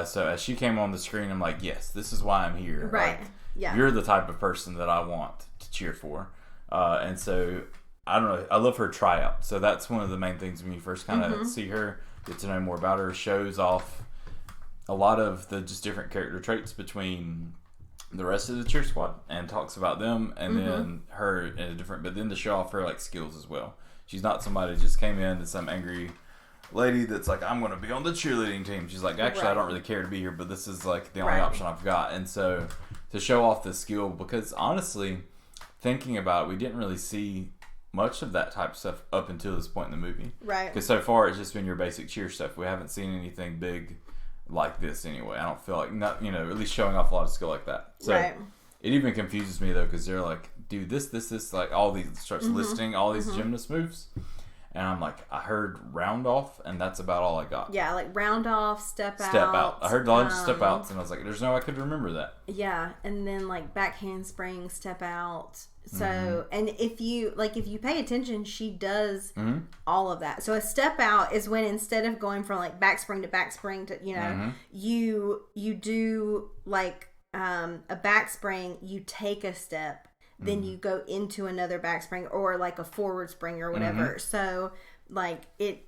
So as she came on the screen, I'm like, yes, this is why I'm here. Right. Like, you're the type of person that I want to cheer for. And so, I don't know, I love her tryout. So that's one of the main things when you first kind of see her, get to know more about her, shows off a lot of the just different character traits between the rest of the cheer squad and talks about them and then her in a different, but then to show off her, like, skills as well. She's not somebody who just came in to some angry lady that's like, I'm going to be on the cheerleading team. She's like, actually, I don't really care to be here, but this is, like, the only option I've got. And so to show off the skill, because honestly, thinking about it, we didn't really see much of that type of stuff up until this point in the movie. Right. Because so far, it's just been your basic cheer stuff. We haven't seen anything big like this anyway. I don't feel like, not, you know, at least showing off a lot of skill like that. So it even confuses me though, because they're like, dude, this, like, all these, starts listing all these gymnast moves. And I'm like, I heard round off, and that's about all I got. Yeah, like round off, step out. Step out. I heard a lot of step outs, and I was like, there's no way I could remember that. Yeah, and then like back handspring, step out. So, and if you pay attention, she does all of that. So a step out is when instead of going from like back spring to, you know, you do like a back spring, you take a step, then you go into another back spring or like a forward spring or whatever. So like it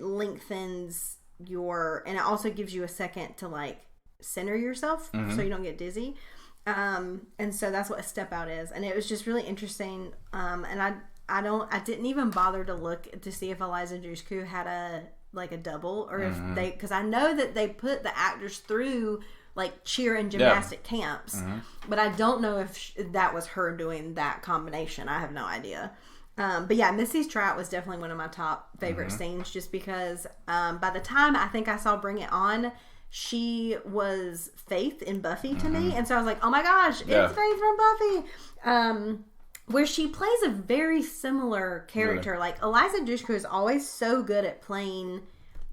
lengthens your, and it also gives you a second to like center yourself so you don't get dizzy. And so that's what a step out is. And it was just really interesting. And I didn't even bother to look to see if Eliza Dushku had a double or if they, cause I know that they put the actors through like cheer and gymnastic camps, but I don't know if that was her doing that combination. I have no idea. But yeah, Missy's tryout was definitely one of my top favorite scenes, just because by the time I think I saw Bring It On, she was Faith in Buffy to me. And so I was like, oh my gosh, it's Faith from Buffy. Where she plays a very similar character. Really? Like, Eliza Dushku is always so good at playing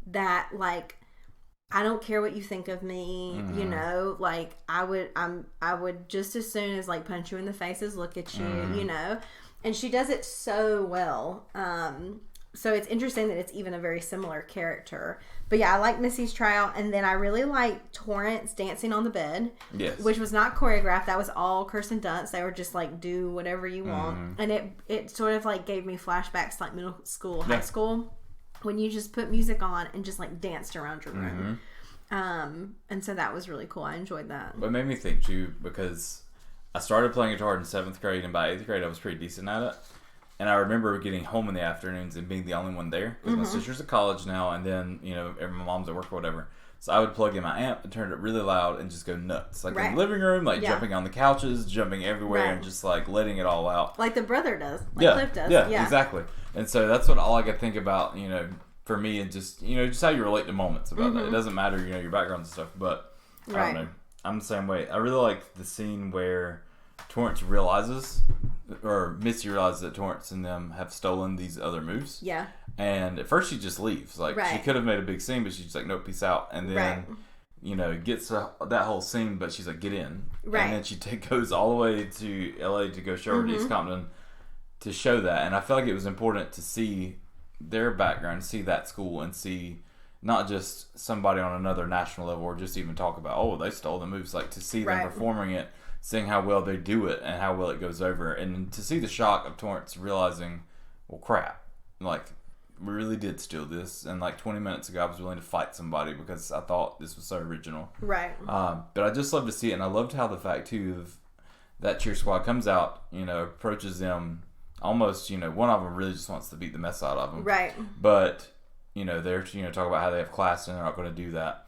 that, like, I don't care what you think of me, you know, like, I would just as soon as, like, punch you in the face as look at you, you know, and she does it so well. So it's interesting that it's even a very similar character. But yeah, I like Missy's tryout, and then I really like Torrance dancing on the bed, which was not choreographed. That was all Kirsten Dunst. They were just like, do whatever you want, and it sort of like gave me flashbacks to like middle school, high school, when you just put music on and just like danced around your room. And so that was really cool. I enjoyed that. But it made me think too, because I started playing guitar in 7th grade, and by 8th grade I was pretty decent at it. And I remember getting home in the afternoons and being the only one there, because my sister's at college now, and then, you know, my mom's at work or whatever. So I would plug in my amp and turn it really loud and just go nuts. Like in the living room, like jumping on the couches, jumping everywhere, and just like letting it all out. Like the brother does. Like Cliff does. Yeah, exactly. And so that's what all I could think about, you know, for me, and just, you know, just how you relate to moments about that. It doesn't matter, you know, your background and stuff, but I don't know. I'm the same way. I really like the scene where Torrance realizes, or Missy realizes that Torrance and them have stolen these other moves. Yeah. And at first she just leaves. Like, she could have made a big scene, but she's just like, nope, peace out. And then, you know, gets that whole scene, but she's like, get in. Right. And then she goes all the way to LA to go show her to East Compton to show that. And I felt like it was important to see their background, see that school, and see not just somebody on another national level, or just even talk about, oh, they stole the moves. Like, to see them performing it, seeing how well they do it and how well it goes over, and to see the shock of Torrance realizing, well, crap, like, we really did steal this, and like 20 minutes ago I was willing to fight somebody because I thought this was so original. Right. But I just love to see it, and I loved how the fact too of that cheer squad comes out, you know, approaches them almost, you know, one of them really just wants to beat the mess out of them. Right. But, you know, they're, you know, talk about how they have class and they're not going to do that.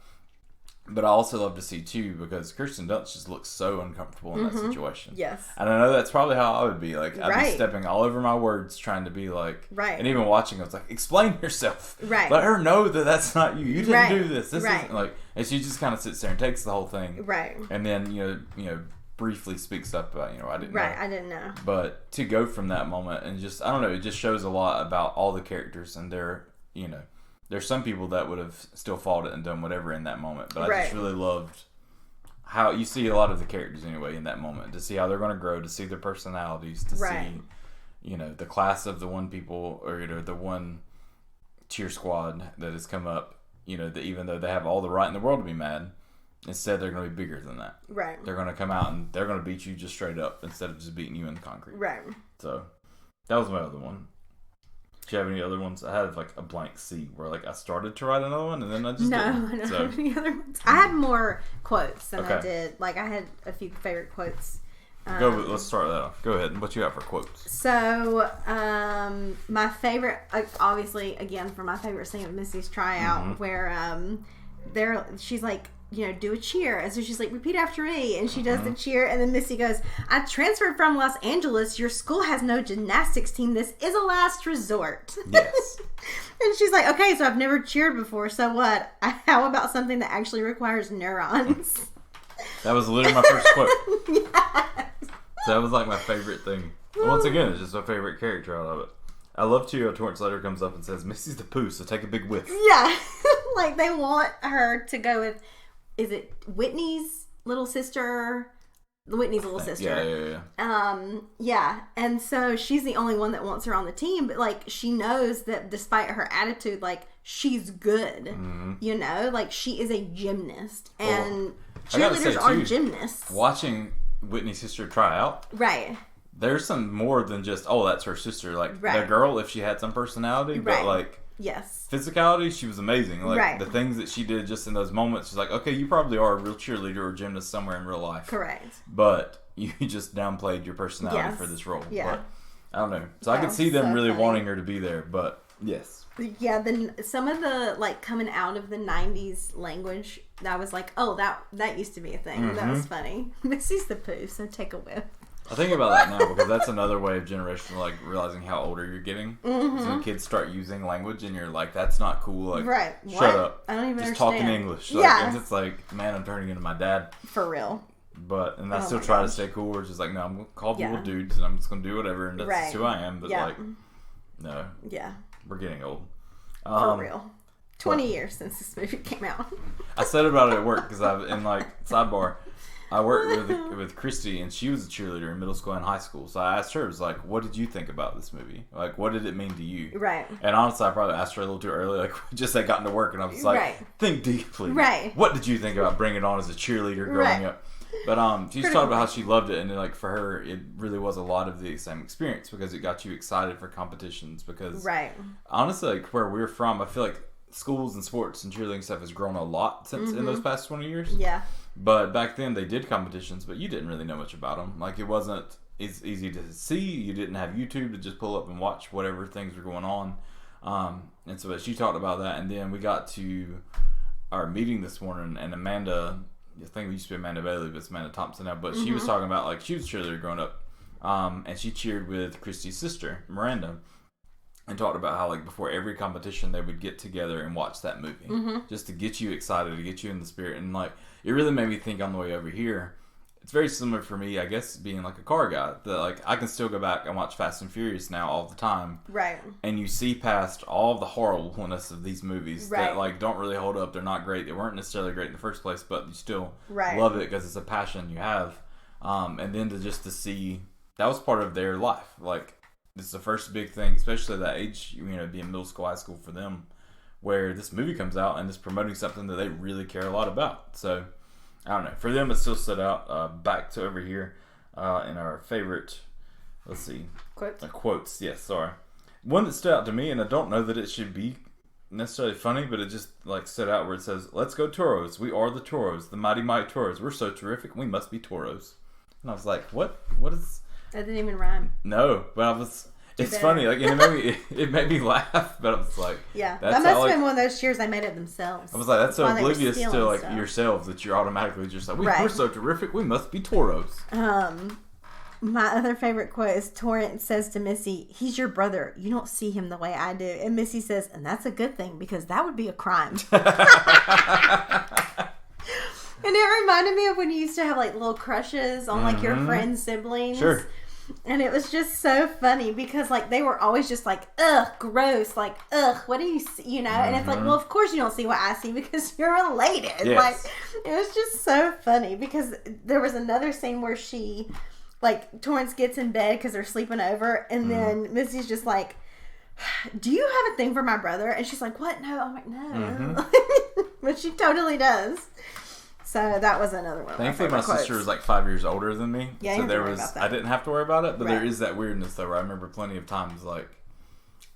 But I also love to see, too, because Kirsten Dunst just looks so uncomfortable in that situation. Yes. And I know that's probably how I would be. Like, I'd be stepping all over my words trying to be like... Right. And even watching, I was like, explain yourself. Right. Let her know that that's not you. You didn't do this. This isn't like... And she just kind of sits there and takes the whole thing. Right. And then, you know, briefly speaks up about, you know, I didn't know. Right, I didn't know. But to go from that moment and just... I don't know, it just shows a lot about all the characters and their, you know... There's some people that would have still fought it and done whatever in that moment. But I just really loved how you see a lot of the characters anyway in that moment. To see how they're going to grow, to see their personalities, to see, you know, the class of the one people, or, you know, the one cheer squad that has come up, you know, that even though they have all the right in the world to be mad, instead they're going to be bigger than that. Right. They're going to come out and they're going to beat you just straight up instead of just beating you in the concrete. Right. So that was my other one. Do you have any other ones? I had like a blank C where like I started to write another one and then I just didn't. I don't have any other ones. I had more quotes than I did. Like I had a few favorite quotes. Let's start that off. Go ahead. What you got for quotes? So, my favorite, obviously, again, for my favorite scene of Missy's tryout, where she's like, you know, do a cheer. And so she's like, repeat after me. And she does the cheer. And then Missy goes, I transferred from Los Angeles. Your school has no gymnastics team. This is a last resort. Yes. And she's like, okay, so I've never cheered before. So what? How about something that actually requires neurons? That was literally my first quote. Yes. So that was like my favorite thing. Once again, it's just my favorite character out of it. I love too how Torrance later comes up and says, Missy's the poo, so take a big whiff. Yeah. Like they want her to go with, is it Whitney's little sister? Whitney's little sister. Yeah. And so she's the only one that wants her on the team, but like she knows that despite her attitude, like she's good. You know, like she is a gymnast, and cheerleaders are gymnasts. Watching Whitney's sister try out, right? There's some more than just that's her sister. Like the girl, if she had some personality, but like. Yes. Physicality, she was amazing. Like the things that she did just in those moments, she's like, okay, you probably are a real cheerleader or gymnast somewhere in real life. Correct. But you just downplayed your personality for this role. Yeah. But, I don't know. So I could see them really wanting her to be there, but yes. Yeah, then some of the like coming out of the 90s language, that was like, oh, that used to be a thing. That was funny. Missy's the poo, so take a whiff. I think about that now because that's another way of generational, like, realizing how older you're getting. Mm-hmm. When kids start using language and you're like, that's not cool. Like, right. Shut up. I don't even just understand. talking English. Like, and it's like, man, I'm turning into my dad. For real. And I still try to stay cool. We're just like, no, I'm going to call people dudes and I'm just going to do whatever. And that's just who I am. But, like, no. Yeah. We're getting old. For real. 20 years since this movie came out. I said about it at work because sidebar, I worked with Christy and she was a cheerleader in middle school and high school. So I asked her, I was like, what did you think about this movie? Like, what did it mean to you? Right. And honestly, I probably asked her a little too early. Like, we just had gotten to work and I was like, think deeply. Right. What did you think about bringing it on as a cheerleader growing up? But she just talked about how she loved it, and like for her, it really was a lot of the same experience because it got you excited for competitions. Because honestly, like where we're from, I feel like schools and sports and cheerleading stuff has grown a lot since in those past 20 years. Yeah. But back then they did competitions, but you didn't really know much about them. Like it wasn't as easy to see. You didn't have YouTube to just pull up and watch whatever things were going on. And so she talked about that, and then we got to our meeting this morning, and Amanda. I think we used to be Amanda Bailey, but it's Amanda Thompson now. But she was talking about, like, she was a cheerleader growing up. And she cheered with Christy's sister, Miranda. And talked about how, like, before every competition, they would get together and watch that movie. Just to get you excited, to get you in the spirit. And, like, it really made me think on the way over here. It's very similar for me, I guess, being, like, a car guy. That, like, I can still go back and watch Fast and Furious now all the time. Right. And you see past all of the horribleness of these movies that, like, don't really hold up. They're not great. They weren't necessarily great in the first place, but you still love it because it's a passion you have. And then to see, that was part of their life. Like, this is the first big thing, especially at that age, you know, being middle school, high school for them, where this movie comes out and is promoting something that they really care a lot about. So, I don't know. For them, it still stood out. Back to over here in our favorite, let's see. Quotes. Yes, sorry. One that stood out to me, and I don't know that it should be necessarily funny, but it just like stood out where it says, "Let's go Toros. We are the Toros, the mighty Toros. We're so terrific. We must be Toros." And I was like, what? What is... That didn't even rhyme. No, but I was... It's funny, like, and it made me laugh, but I was like, yeah, that must have been one of those cheers they made up themselves. I was like, that's so oblivious to like yourselves that you're automatically just like, we're so terrific, we must be Toros. My other favorite quote is Torrance says to Missy, "He's your brother. You don't see him the way I do." And Missy says, "And that's a good thing because that would be a crime." And it reminded me of when you used to have like little crushes on like your friends' siblings. Sure. And it was just so funny because, like, they were always just like, ugh, gross. Like, ugh, what do you see? You know? And it's like, well, of course you don't see what I see because you're related. Yes. Like, it was just so funny because there was another scene where she, like, Torrance gets in bed because they're sleeping over. And then Missy's just like, "Do you have a thing for my brother?" And she's like, "What? No." I'm like, "No." But she totally does. So that was another one. Thankfully, my sister was like 5 years older than me. Yeah, so there was. I didn't have to worry about it, but there is that weirdness though. Where I remember plenty of times, like,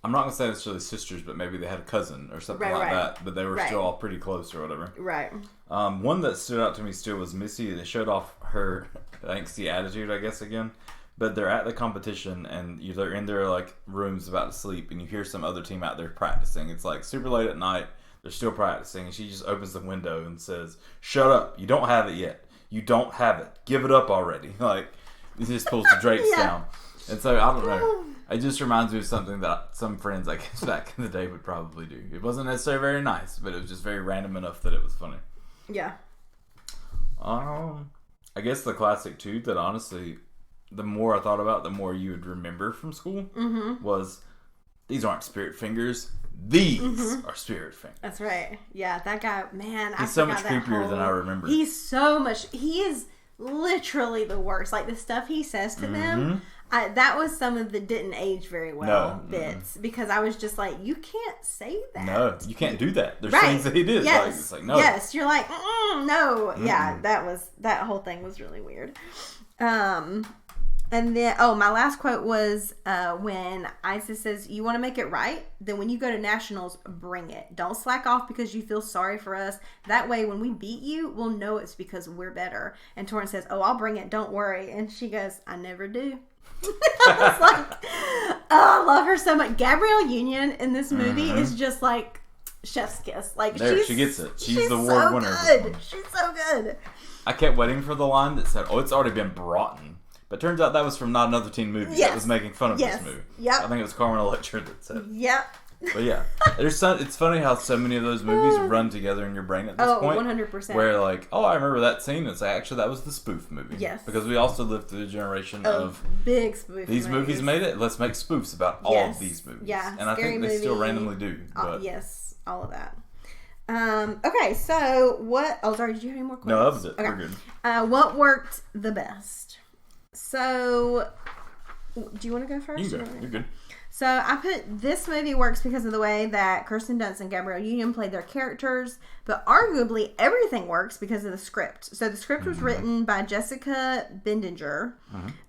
I'm not gonna say necessarily sisters, but maybe they had a cousin or something like that. But they were still all pretty close or whatever. Right. One that stood out to me still was Missy. They showed off her angsty attitude, I guess, again. But they're at the competition and they're in their like rooms about to sleep, and you hear some other team out there practicing. It's like super late at night. They're still practicing, and she just opens the window and says, "Shut up! You don't have it yet. You don't have it. Give it up already!" Like, he just pulls the drapes down. And so I don't know. It just reminds me of something that some friends, I guess, back in the day would probably do. It wasn't necessarily very nice, but it was just very random enough that it was funny. Yeah. I guess the classic too that honestly, the more I thought about, the more you would remember from school was, these aren't spirit fingers. These are spirit fingers. That's right. Yeah, that guy, man. He's so much creepier than I remember. He is literally the worst. Like, the stuff he says to them, that was some of the didn't age very well bits. Because I was just like, you can't say that. No, you can't do that. There's things that he did. Yes. Like, it's like, no. Yes, you're like, no. Yeah, that whole thing was really weird. And then, my last quote was when Isis says, "You want to make it right? Then when you go to nationals, bring it. Don't slack off because you feel sorry for us. That way, when we beat you, we'll know it's because we're better." And Torrance says, "Oh, I'll bring it. Don't worry." And she goes, "I never do." I was like, I love her so much. Gabrielle Union in this movie is just like chef's kiss. Like, she gets it. She's the award winner. She's so good. I kept waiting for the line that said, "Oh, it's already been brought in." But turns out that was from Not Another Teen Movie that was making fun of this movie. Yep. I think it was Carmen Electra that said it. Yep. But yeah, it's funny how so many of those movies run together in your brain at this point. 100%. Where like, I remember that scene. It's like, actually, that was the spoof movie. Yes. Because we also lived through the generation of big spoof these movies made it. Let's make spoofs about all of these movies. Yeah. And I think they still randomly do. But. Yes, all of that. Okay, so what... Oh, sorry, did you have any more questions? No, that was it. Okay. We're good. What worked the best? So, do you want to go first? You can go. You're good. So, I put this movie works because of the way that Kirsten Dunst and Gabrielle Union played their characters, but arguably everything works because of the script. So, the script was written by Jessica Bendinger.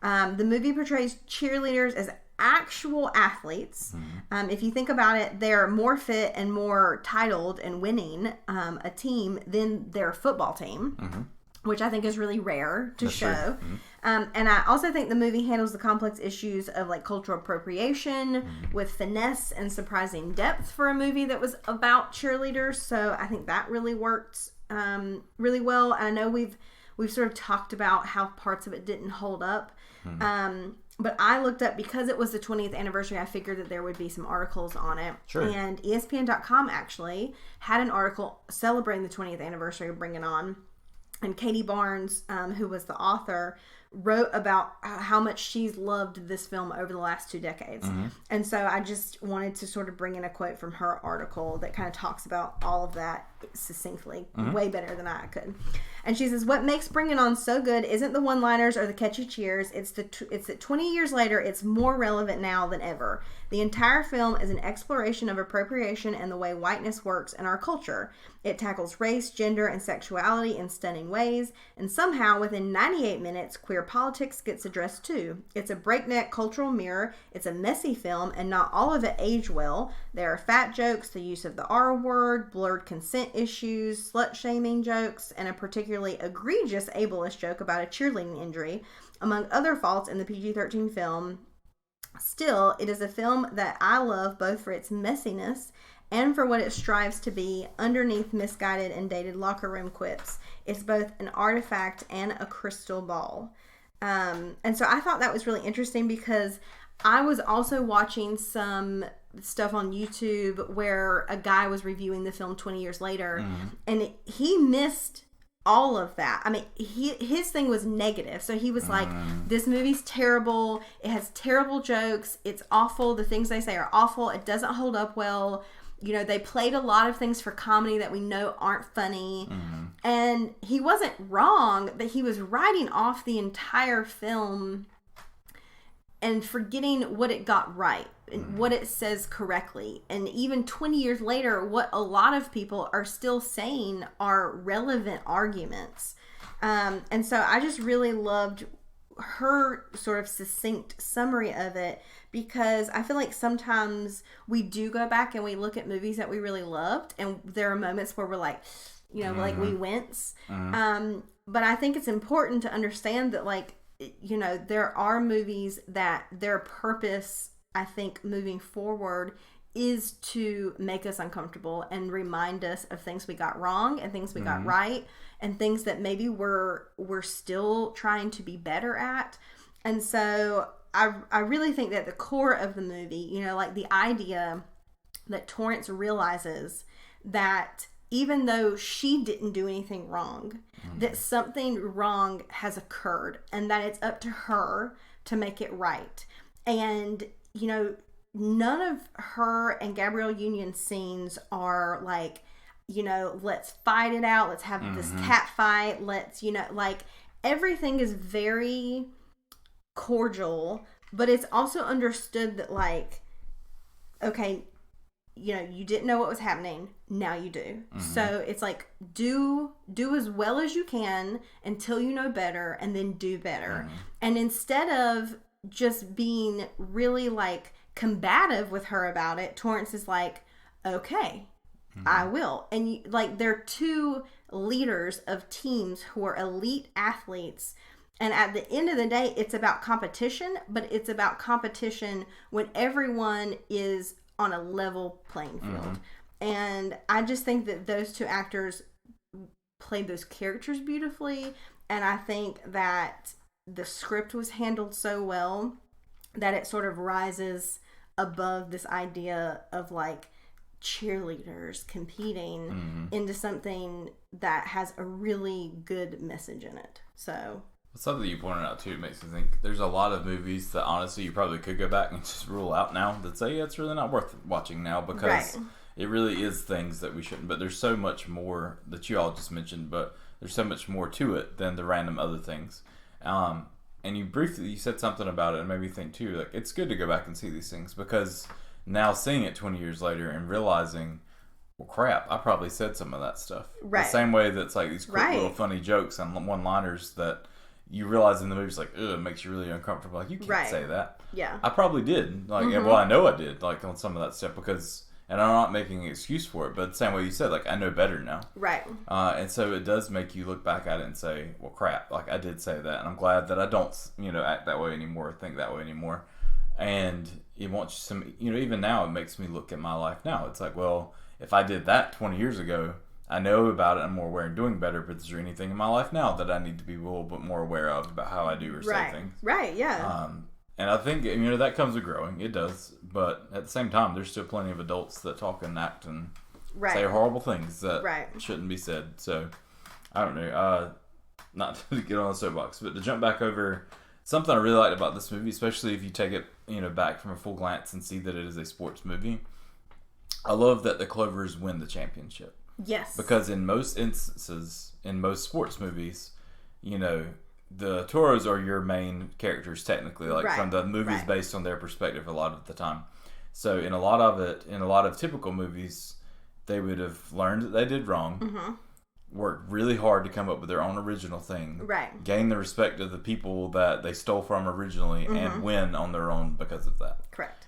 The movie portrays cheerleaders as actual athletes. If you think about it, they're more fit and more titled and winning a team than their football team, which I think is really rare to show. And I also think the movie handles the complex issues of like cultural appropriation with finesse and surprising depth for a movie that was about cheerleaders. So I think that really worked really well. I know we've sort of talked about how parts of it didn't hold up. But I looked up, because it was the 20th anniversary, I figured that there would be some articles on it. Sure. And ESPN.com actually had an article celebrating the 20th anniversary of Bring It On. And Katie Barnes, who was the author, wrote about how much she's loved this film over the last 2 decades. And so I just wanted to sort of bring in a quote from her article that kind of talks about all of that succinctly, way better than I could. And she says, what makes Bring It On so good isn't the one-liners or the catchy cheers. It's that 20 years later, it's more relevant now than ever. The entire film is an exploration of appropriation and the way whiteness works in our culture. It tackles race, gender, and sexuality in stunning ways. And somehow, within 98 minutes, queer politics gets addressed too. It's a breakneck cultural mirror. It's a messy film, and not all of it aged well. There are fat jokes, the use of the R word, blurred consent issues, slut-shaming jokes, and a particularly egregious ableist joke about a cheerleading injury, among other faults in the PG-13 film. Still, it is a film that I love both for its messiness and for what it strives to be underneath misguided and dated locker room quips. It's both an artifact and a crystal ball. And so I thought that was really interesting, because I was also watching some stuff on YouTube where a guy was reviewing the film 20 years later, and he missed all of that. I mean, his thing was negative. So he was like, this movie's terrible. It has terrible jokes. It's awful. The things they say are awful. It doesn't hold up well. You know, they played a lot of things for comedy that we know aren't funny. And he wasn't wrong, but he was writing off the entire film and forgetting what it got right and what it says correctly. And even 20 years later, what a lot of people are still saying are relevant arguments. And so I just really loved her sort of succinct summary of it, because I feel like sometimes we do go back and we look at movies that we really loved, and there are moments where we're like, you know, like we wince. But I think it's important to understand that, like, you know, there are movies that their purpose, I think, moving forward is to make us uncomfortable and remind us of things we got wrong and things we got right, and things that maybe we're still trying to be better at. And so I really think that the core of the movie, you know, like the idea that Torrance realizes that even though she didn't do anything wrong, that something wrong has occurred, and that it's up to her to make it right. And, you know, none of her and Gabrielle Union's scenes are like, you know, let's fight it out. Let's have this cat fight. Let's, you know, like, everything is very cordial, but it's also understood that, like, okay, you know, you didn't know what was happening. Now you do. So it's like, do as well as you can until you know better, and then do better. And instead of just being really, like, combative with her about it, Torrance is like, okay, I will. And like, they're two leaders of teams who are elite athletes. And at the end of the day, it's about competition, but it's about competition when everyone is on a level playing field. And I just think that those two actors played those characters beautifully. And I think that the script was handled so well that it sort of rises above this idea of like cheerleaders competing into something that has a really good message in it. So something you pointed out too makes me think there's a lot of movies that honestly you probably could go back and just rule out now that say it's really not worth watching now because it really is things that we shouldn't. But there's so much more that you all just mentioned, but there's so much more to it than the random other things. And you said something about it and made me think too, like it's good to go back and see these things because now seeing it 20 years later and realizing, well, crap, I probably said some of that stuff. Right. The same way that's like these quick little funny jokes and one-liners that you realize in the movie, it's like, ugh, it makes you really uncomfortable. Like, you can't say that. Yeah. I probably did. Like, well, I know I did, like, on some of that stuff because, and I'm not making an excuse for it, but the same way you said, like, I know better now. Right. And so it does make you look back at it and say, well, crap, like, I did say that. And I'm glad that I don't, act that way anymore, think that way anymore. And it wants some, even now it makes me look at my life now. It's like, well, if I did that 20 years ago, I know about it, I'm more aware and doing better, but is there anything in my life now that I need to be a little bit more aware of about how I do or say things? Right, yeah. And I think, that comes with growing. It does. But at the same time, there's still plenty of adults that talk and act and say horrible things that shouldn't be said. So, I don't know. Not to get on the soapbox, but to jump back over, something I really liked about this movie, especially if you take it, back from a full glance and see that it is a sports movie, I love that the Clovers win the championship. Yes. Because in most instances, in most sports movies, the Toros are your main characters technically, like from the movies based on their perspective a lot of the time. So in a lot of typical movies, they would have learned that they did wrong, worked really hard to come up with their own original thing, gain the respect of the people that they stole from originally, and win on their own because of that. Correct.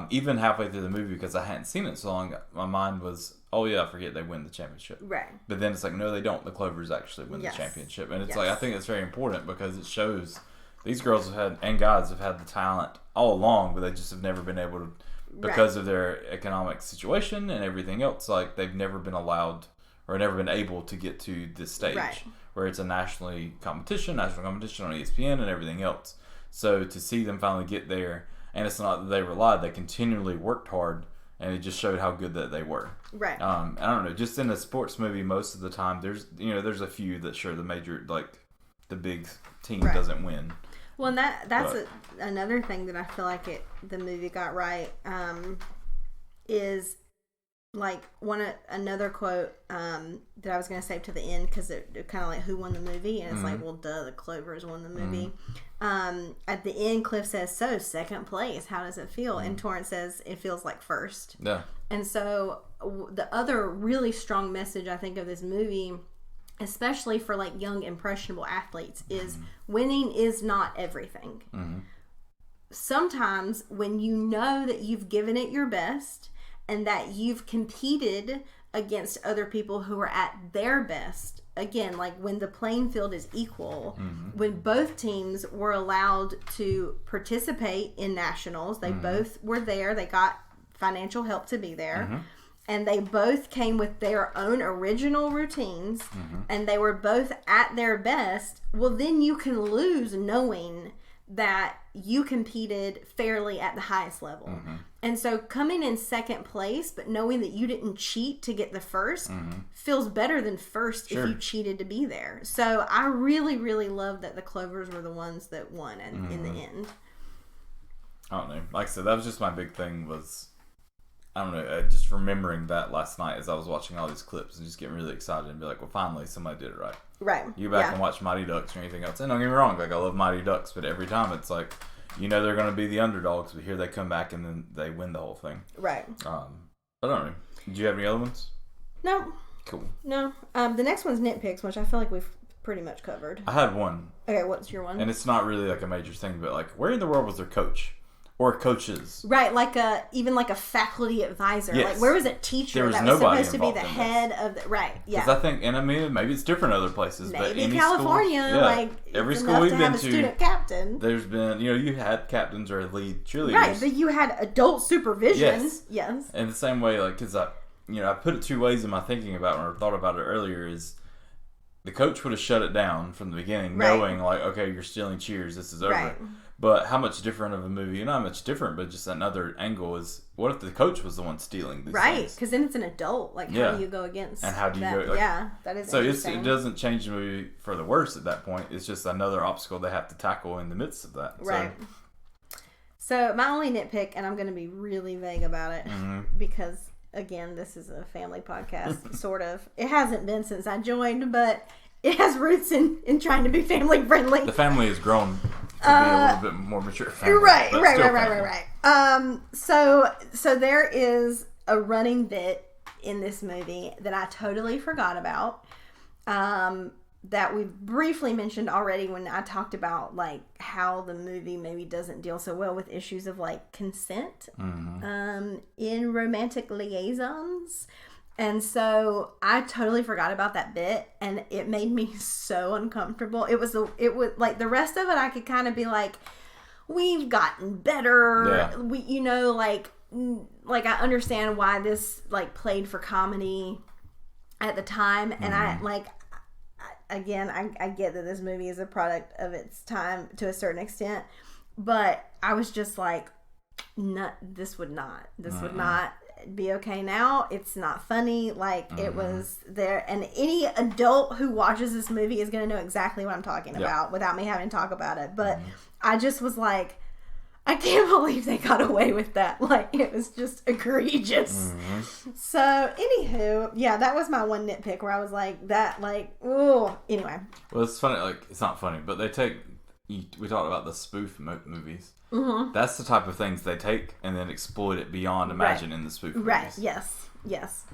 Even halfway through the movie, because I hadn't seen it so long, my mind was, oh yeah, I forget they win the championship. Right. But then it's like, no, they don't. The Clovers actually win the championship. And it's like, I think it's very important because it shows these girls and guys have had the talent all along, but they just have never been able to, because of their economic situation and everything else, like they've never been allowed or never been able to get to this stage where it's a national competition on ESPN and everything else. So to see them finally get there, and it's not that they relied, they continually worked hard, and it just showed how good that they were. Right. I don't know, just in a sports movie, most of the time, there's a few that the major, like, the big team doesn't win. Well, and that's another thing that I feel like the movie got right, is, like, another quote that I was going to save to the end, because it kind of like, who won the movie? And it's like, well, duh, the Clovers won the movie. At the end, Cliff says, so, second place, how does it feel? And Torrance says, it feels like first. Yeah. And so, the other really strong message, I think, of this movie, especially for, like, young, impressionable athletes, is winning is not everything. Sometimes, when you know that you've given it your best, and that you've competed against other people who are at their best, again, like when the playing field is equal, when both teams were allowed to participate in nationals, they both were there, they got financial help to be there, and they both came with their own original routines, and they were both at their best, well, then you can lose knowing that you competed fairly at the highest level. And so coming in second place, but knowing that you didn't cheat to get the first, feels better than first if you cheated to be there. So I really, really love that the Clovers were the ones that won in the end. I don't know. Like I said, that was just my big thing was, I don't know, just remembering that last night as I was watching all these clips and just getting really excited and be like, well, finally somebody did it right. Right. You back and watch Mighty Ducks or anything else. And don't get me wrong, like I love Mighty Ducks, but every time it's like, they're going to be the underdogs, but here they come back and then they win the whole thing. Right. I don't know. Did you have any other ones? No. Cool. No. The next one's nitpicks, which I feel like we've pretty much covered. I had one. Okay, what's your one? And it's not really like a major thing, but like, where in the world was their coach? Or coaches. Right, even like a faculty advisor. Yes. Like, where was a teacher that was supposed to be the head of the... Right, yeah. Because I think, and I mean, maybe it's different other places, maybe but any California, school, like, every it's school enough we've to been have a student captain. There's been, you had captains or lead cheerleaders. Right, but you had adult supervision. Yes. And the same way, like, because I put it two ways in my thinking about when I thought about it earlier is, the coach would have shut it down from the beginning, knowing like, okay, you're stealing cheers, this is over. Right. But how much different of a movie? Not much different, but just another angle is, what if the coach was the one stealing these things? Because then it's an adult. Like, how do you go against and how do you that? go? Like, that is. So it doesn't change the movie for the worse at that point. It's just another obstacle they have to tackle in the midst of that. Right. So my only nitpick, and I'm going to be really vague about it, because again, this is a family podcast, sort of. It hasn't been since I joined, but it has roots in trying to be family friendly. The family has grown to be a little bit more mature family. Right. So there is a running bit in this movie that I totally forgot about. That we briefly mentioned already when I talked about like how the movie maybe doesn't deal so well with issues of like consent in romantic liaisons. And so I totally forgot about that bit, and it made me so uncomfortable. It was like the rest of it I could kind of be like, we've gotten better. Yeah. We, like I understand why this like played for comedy at the time, and I get that this movie is a product of its time to a certain extent, but I was just like, this would not be okay now. It's not funny. Like, it was there, and any adult who watches this movie is going to know exactly what I'm talking about without me having to talk about it. But I just was like, I can't believe they got away with that. Like, it was just egregious. So, anywho, that was my one nitpick where I was like, ooh. Anyway. Well, it's funny. Like, it's not funny, but they take, we talked about the spoof movies. That's the type of things they take and then exploit it beyond imagine in the spoof movies. Right, yes.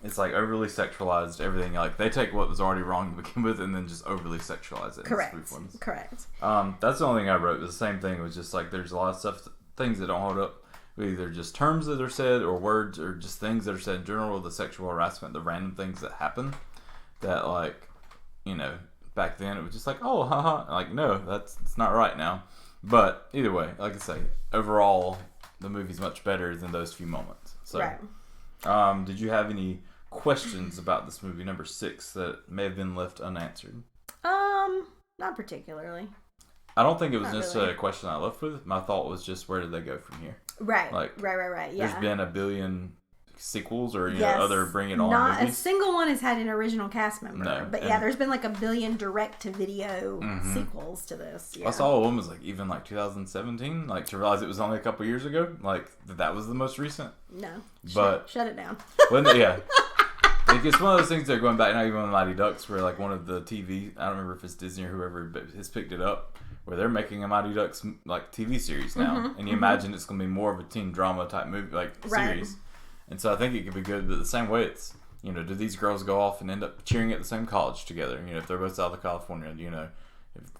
It's like overly sexualized, everything. Like, they take what was already wrong to begin with and then just overly sexualize it. Correct. In the spoof ones. Correct. That's the only thing I wrote. The same thing was just like, there's a lot of stuff, things that don't hold up. Either just terms that are said or words or just things that are said in general, the sexual harassment, the random things that happen that, like, back then it was just like, oh, haha. Like, no, it's not right now. But either way, like I say, overall, the movie's much better than those few moments. So, did you have any questions about this movie, number 6, that may have been left unanswered? Not particularly. I don't think it was necessarily a question I left with. My thought was just, where did they go from here? Right. Like, right. Yeah. There's been a billion sequels or other Bring It On not movies. A single one has had an original cast member. No, but there's been like a billion direct to video sequels to this. I saw one was like even like 2017, like to realize it was only a couple years ago, like that was the most recent. No, but shut it down. Like, it's one of those things that are going back now, even with Mighty Ducks, where like one of the TV, I don't remember if it's Disney or whoever, but has picked it up, where they're making a Mighty Ducks like TV series now, and you imagine it's going to be more of a teen drama type movie, like series. And so I think it could be good, but the same way it's, do these girls go off and end up cheering at the same college together? If they're both South of California,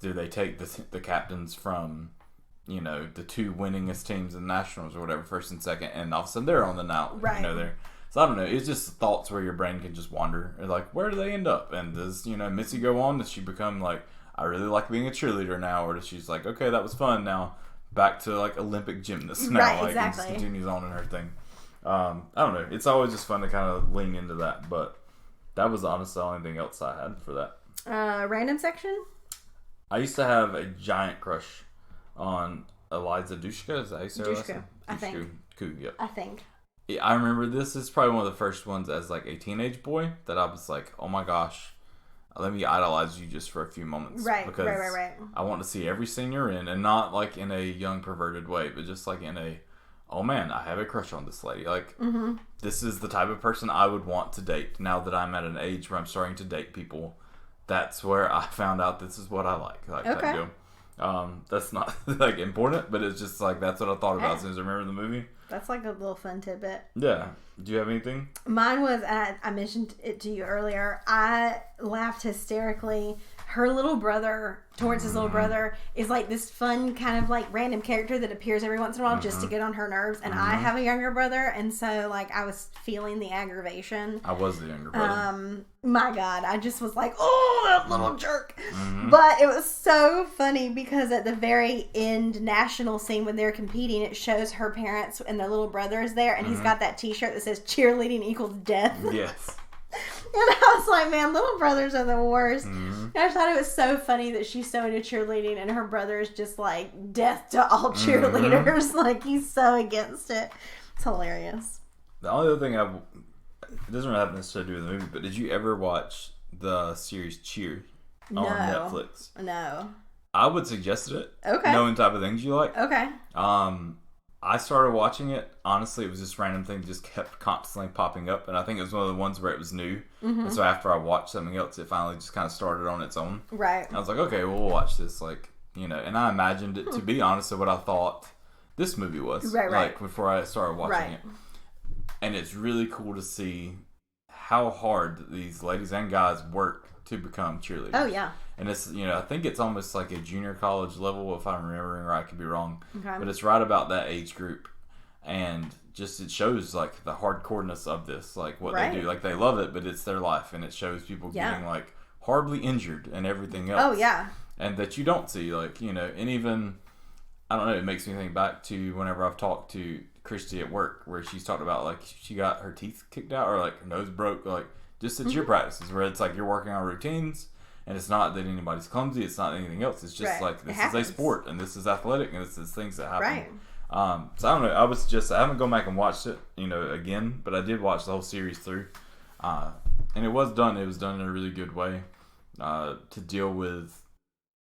do they take the captains from, the two winningest teams in the Nationals or whatever, first and second, and all of a sudden they're on the now, So I don't know. It's just thoughts where your brain can just wander. Like, where do they end up? And does, Missy go on? Does she become like, I really like being a cheerleader now? Or does she's like, okay, that was fun. Now back to like Olympic gymnast now. Right, like, exactly. And just continues on in her thing. I don't know. It's always just fun to kind of lean into that. But that was honestly the only thing else I had for that. Random section? I used to have a giant crush on Eliza Dushku. Is that how you say her last name? I think. Yep. I think. Yeah, I remember this is probably one of the first ones as like a teenage boy that I was like, oh my gosh, let me idolize you just for a few moments. Right. I want to see every scene you're in, and not like in a young perverted way, but just like in a, oh man, I have a crush on this lady. Like, this is the type of person I would want to date. Now that I'm at an age where I'm starting to date people, that's where I found out this is what I like. Okay. That's not like important, but it's just like that's what I thought about as soon as I remember the movie. That's like a little fun tidbit. Yeah. Do you have anything? Mine was, I mentioned it to you earlier, I laughed hysterically. Her little brother, Torrance's little brother, is like this fun kind of like random character that appears every once in a while just to get on her nerves. And I have a younger brother, and so like I was feeling the aggravation. I was the younger brother. My God, I just was like, oh, that little jerk. But it was so funny because at the very end national scene when they're competing, it shows her parents and their little brother is there, and he's got that T-shirt that says cheerleading equals death. Yes. I was like, man, little brothers are the worst. And I thought it was so funny that she's so into cheerleading and her brother is just like death to all cheerleaders. Like, he's so against it. It's hilarious. The only other thing it doesn't really have necessarily to do with the movie, but did you ever watch the series Cheer on Netflix? No. I would suggest it. Okay. Knowing the type of things you like. Okay. I started watching it. Honestly, it was just random thing just kept constantly popping up, and I think it was one of the ones where it was new. And so after I watched something else, it finally just kind of started on its own. Right. I was like, okay, well, we'll watch this. Like, and I imagined it to be honestly what I thought this movie was. Right. Like before I started watching it. And it's really cool to see how hard these ladies and guys work to become cheerleaders. Oh, yeah. And it's, I think it's almost like a junior college level, if I'm remembering right. I could be wrong. Okay. But it's right about that age group. And just it shows, like, the hardcoreness of this, like, what they do. Like, they love it, but it's their life. And it shows people getting, like, horribly injured and everything else. Oh, yeah. And that you don't see, like, and even, I don't know, it makes me think back to whenever I've talked to Christy at work, where she's talked about, like, she got her teeth kicked out or, like, her nose broke, like, just at cheer practices, where it's like you're working on routines. And it's not that anybody's clumsy. It's not anything else. It's just like, this is a sport, and this is athletic, and this is things that happen. Right. So I don't know. I haven't gone back and watched it, again, but I did watch the whole series through. And it was done in a really good way, to deal with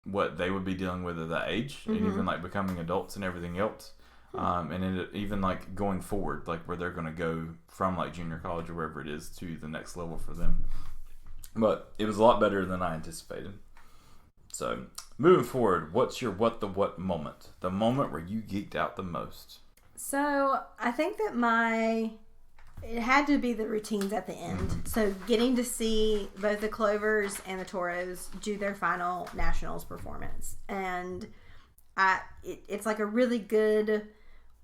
what they would be dealing with at that age, and even like becoming adults and everything else. And even like going forward, like where they're going to go from like junior college or wherever it is to the next level for them. But it was a lot better than I anticipated. So, moving forward, what's your what moment? The moment where you geeked out the most? So, I think that it had to be the routines at the end. So, getting to see both the Clovers and the Toros do their final nationals performance. And it's like a really good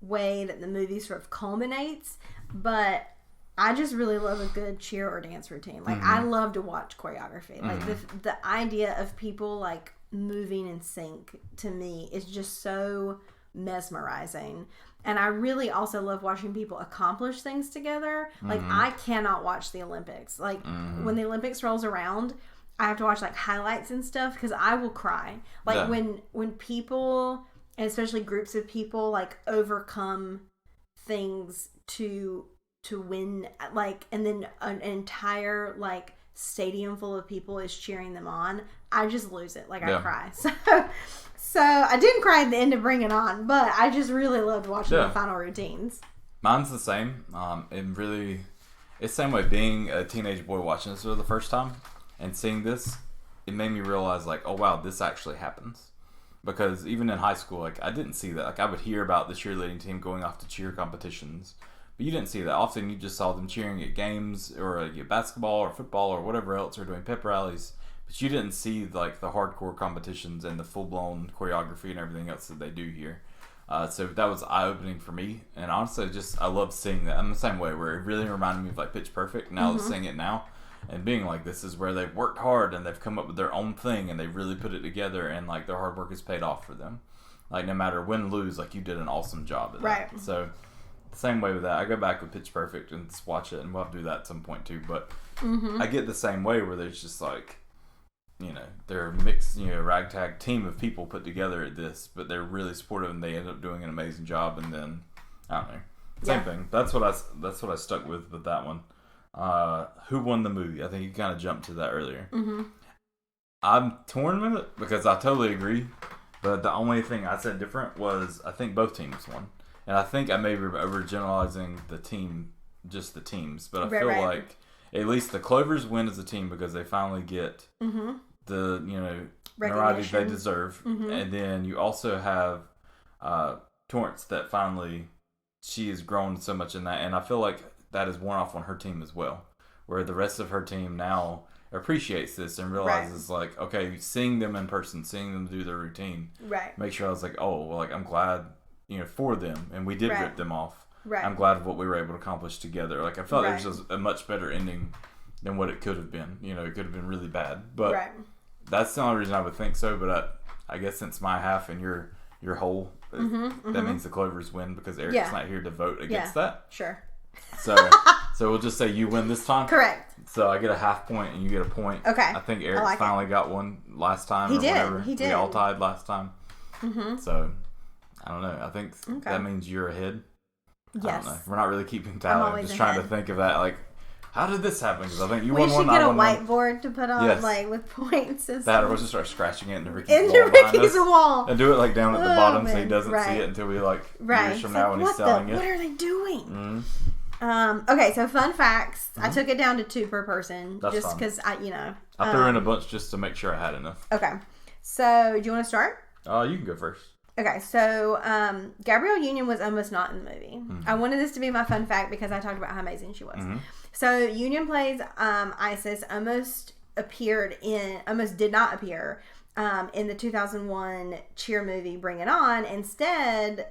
way that the movie sort of culminates. But I just really love a good cheer or dance routine. Like, I love to watch choreography. Like, the idea of people, like, moving in sync, to me, is just so mesmerizing. And I really also love watching people accomplish things together. Like, I cannot watch the Olympics. Like, when the Olympics rolls around, I have to watch, like, highlights and stuff, because I will cry. Like, when people, and especially groups of people, like, overcome things to win, like, and then an entire, like, stadium full of people is cheering them on, I just lose it. Like, I cry. So I didn't cry at the end of Bring It On, but I just really loved watching the final routines. Mine's the same. And really, it's the same way. Being a teenage boy watching this for the first time and seeing this, it made me realize, like, oh wow, this actually happens. Because even in high school, like, I didn't see that. Like, I would hear about the cheerleading team going off to cheer competitions, but you didn't see that. Often you just saw them cheering at games or at basketball or football or whatever else, or doing pep rallies. But you didn't see, like, the hardcore competitions and the full-blown choreography and everything else that they do here. So that was eye-opening for me. And honestly, I love seeing that. I'm the same way, where it really reminded me of, like, Pitch Perfect. Now seeing it now and being like, this is where they've worked hard and they've come up with their own thing and they really put it together, and, like, their hard work has paid off for them. Like, no matter win or lose, like, you did an awesome job at that. So same way with that. I go back with Pitch Perfect and just watch it, and we'll have to do that at some point too. But I get the same way, where there's just like, they're a mixed, ragtag team of people put together at this, but they're really supportive and they end up doing an amazing job. And then I don't know, same thing. That's what I stuck with that one. Who won the movie? I think you kind of jumped to that earlier. I'm torn with it because I totally agree, but the only thing I said different was I think both teams won. And I think I may be overgeneralizing the teams, but I feel like at least the Clovers win as a team because they finally get the notoriety they deserve. And then you also have Torrance that finally, she has grown so much in that, and I feel like that is worn off on her team as well, where the rest of her team now appreciates this and realizes like, okay, seeing them in person, seeing them do their routine, make sure I was like, oh well, like I'm glad for them, and we did rip them off. I'm glad of what we were able to accomplish together. Like, I felt it was just a much better ending than what it could have been. It could have been really bad, but that's the only reason I would think so. But I guess since my half and your whole, that means the Clovers win because Eric's not here to vote against that. Sure. So we'll just say you win this time. Correct. So I get a half point and you get a point. Okay. I think Eric finally got one last time. He did. Whatever. He did. We all tied last time. Mm-hmm. So I don't know. I think that means you're ahead. Yes. I don't know. We're not really keeping tally. I'm just trying to think of that. Like, how did this happen? Because I think you won one. We should get a whiteboard to put on, like, with points. That, or we'll just start scratching it into Ricky's wall. And do it, like, down at the bottom so he doesn't see it until we, like, years from now when he's selling it. What are they doing? Okay, so fun facts. I took it down to 2 per person. That's just because, I threw in a bunch just to make sure I had enough. Okay. So, do you want to start? You can go first. Okay, so Gabrielle Union was almost not in the movie. I wanted this to be my fun fact because I talked about how amazing she was. So Union plays Isis. Almost did not appear in the 2001 cheer movie Bring It On. Instead,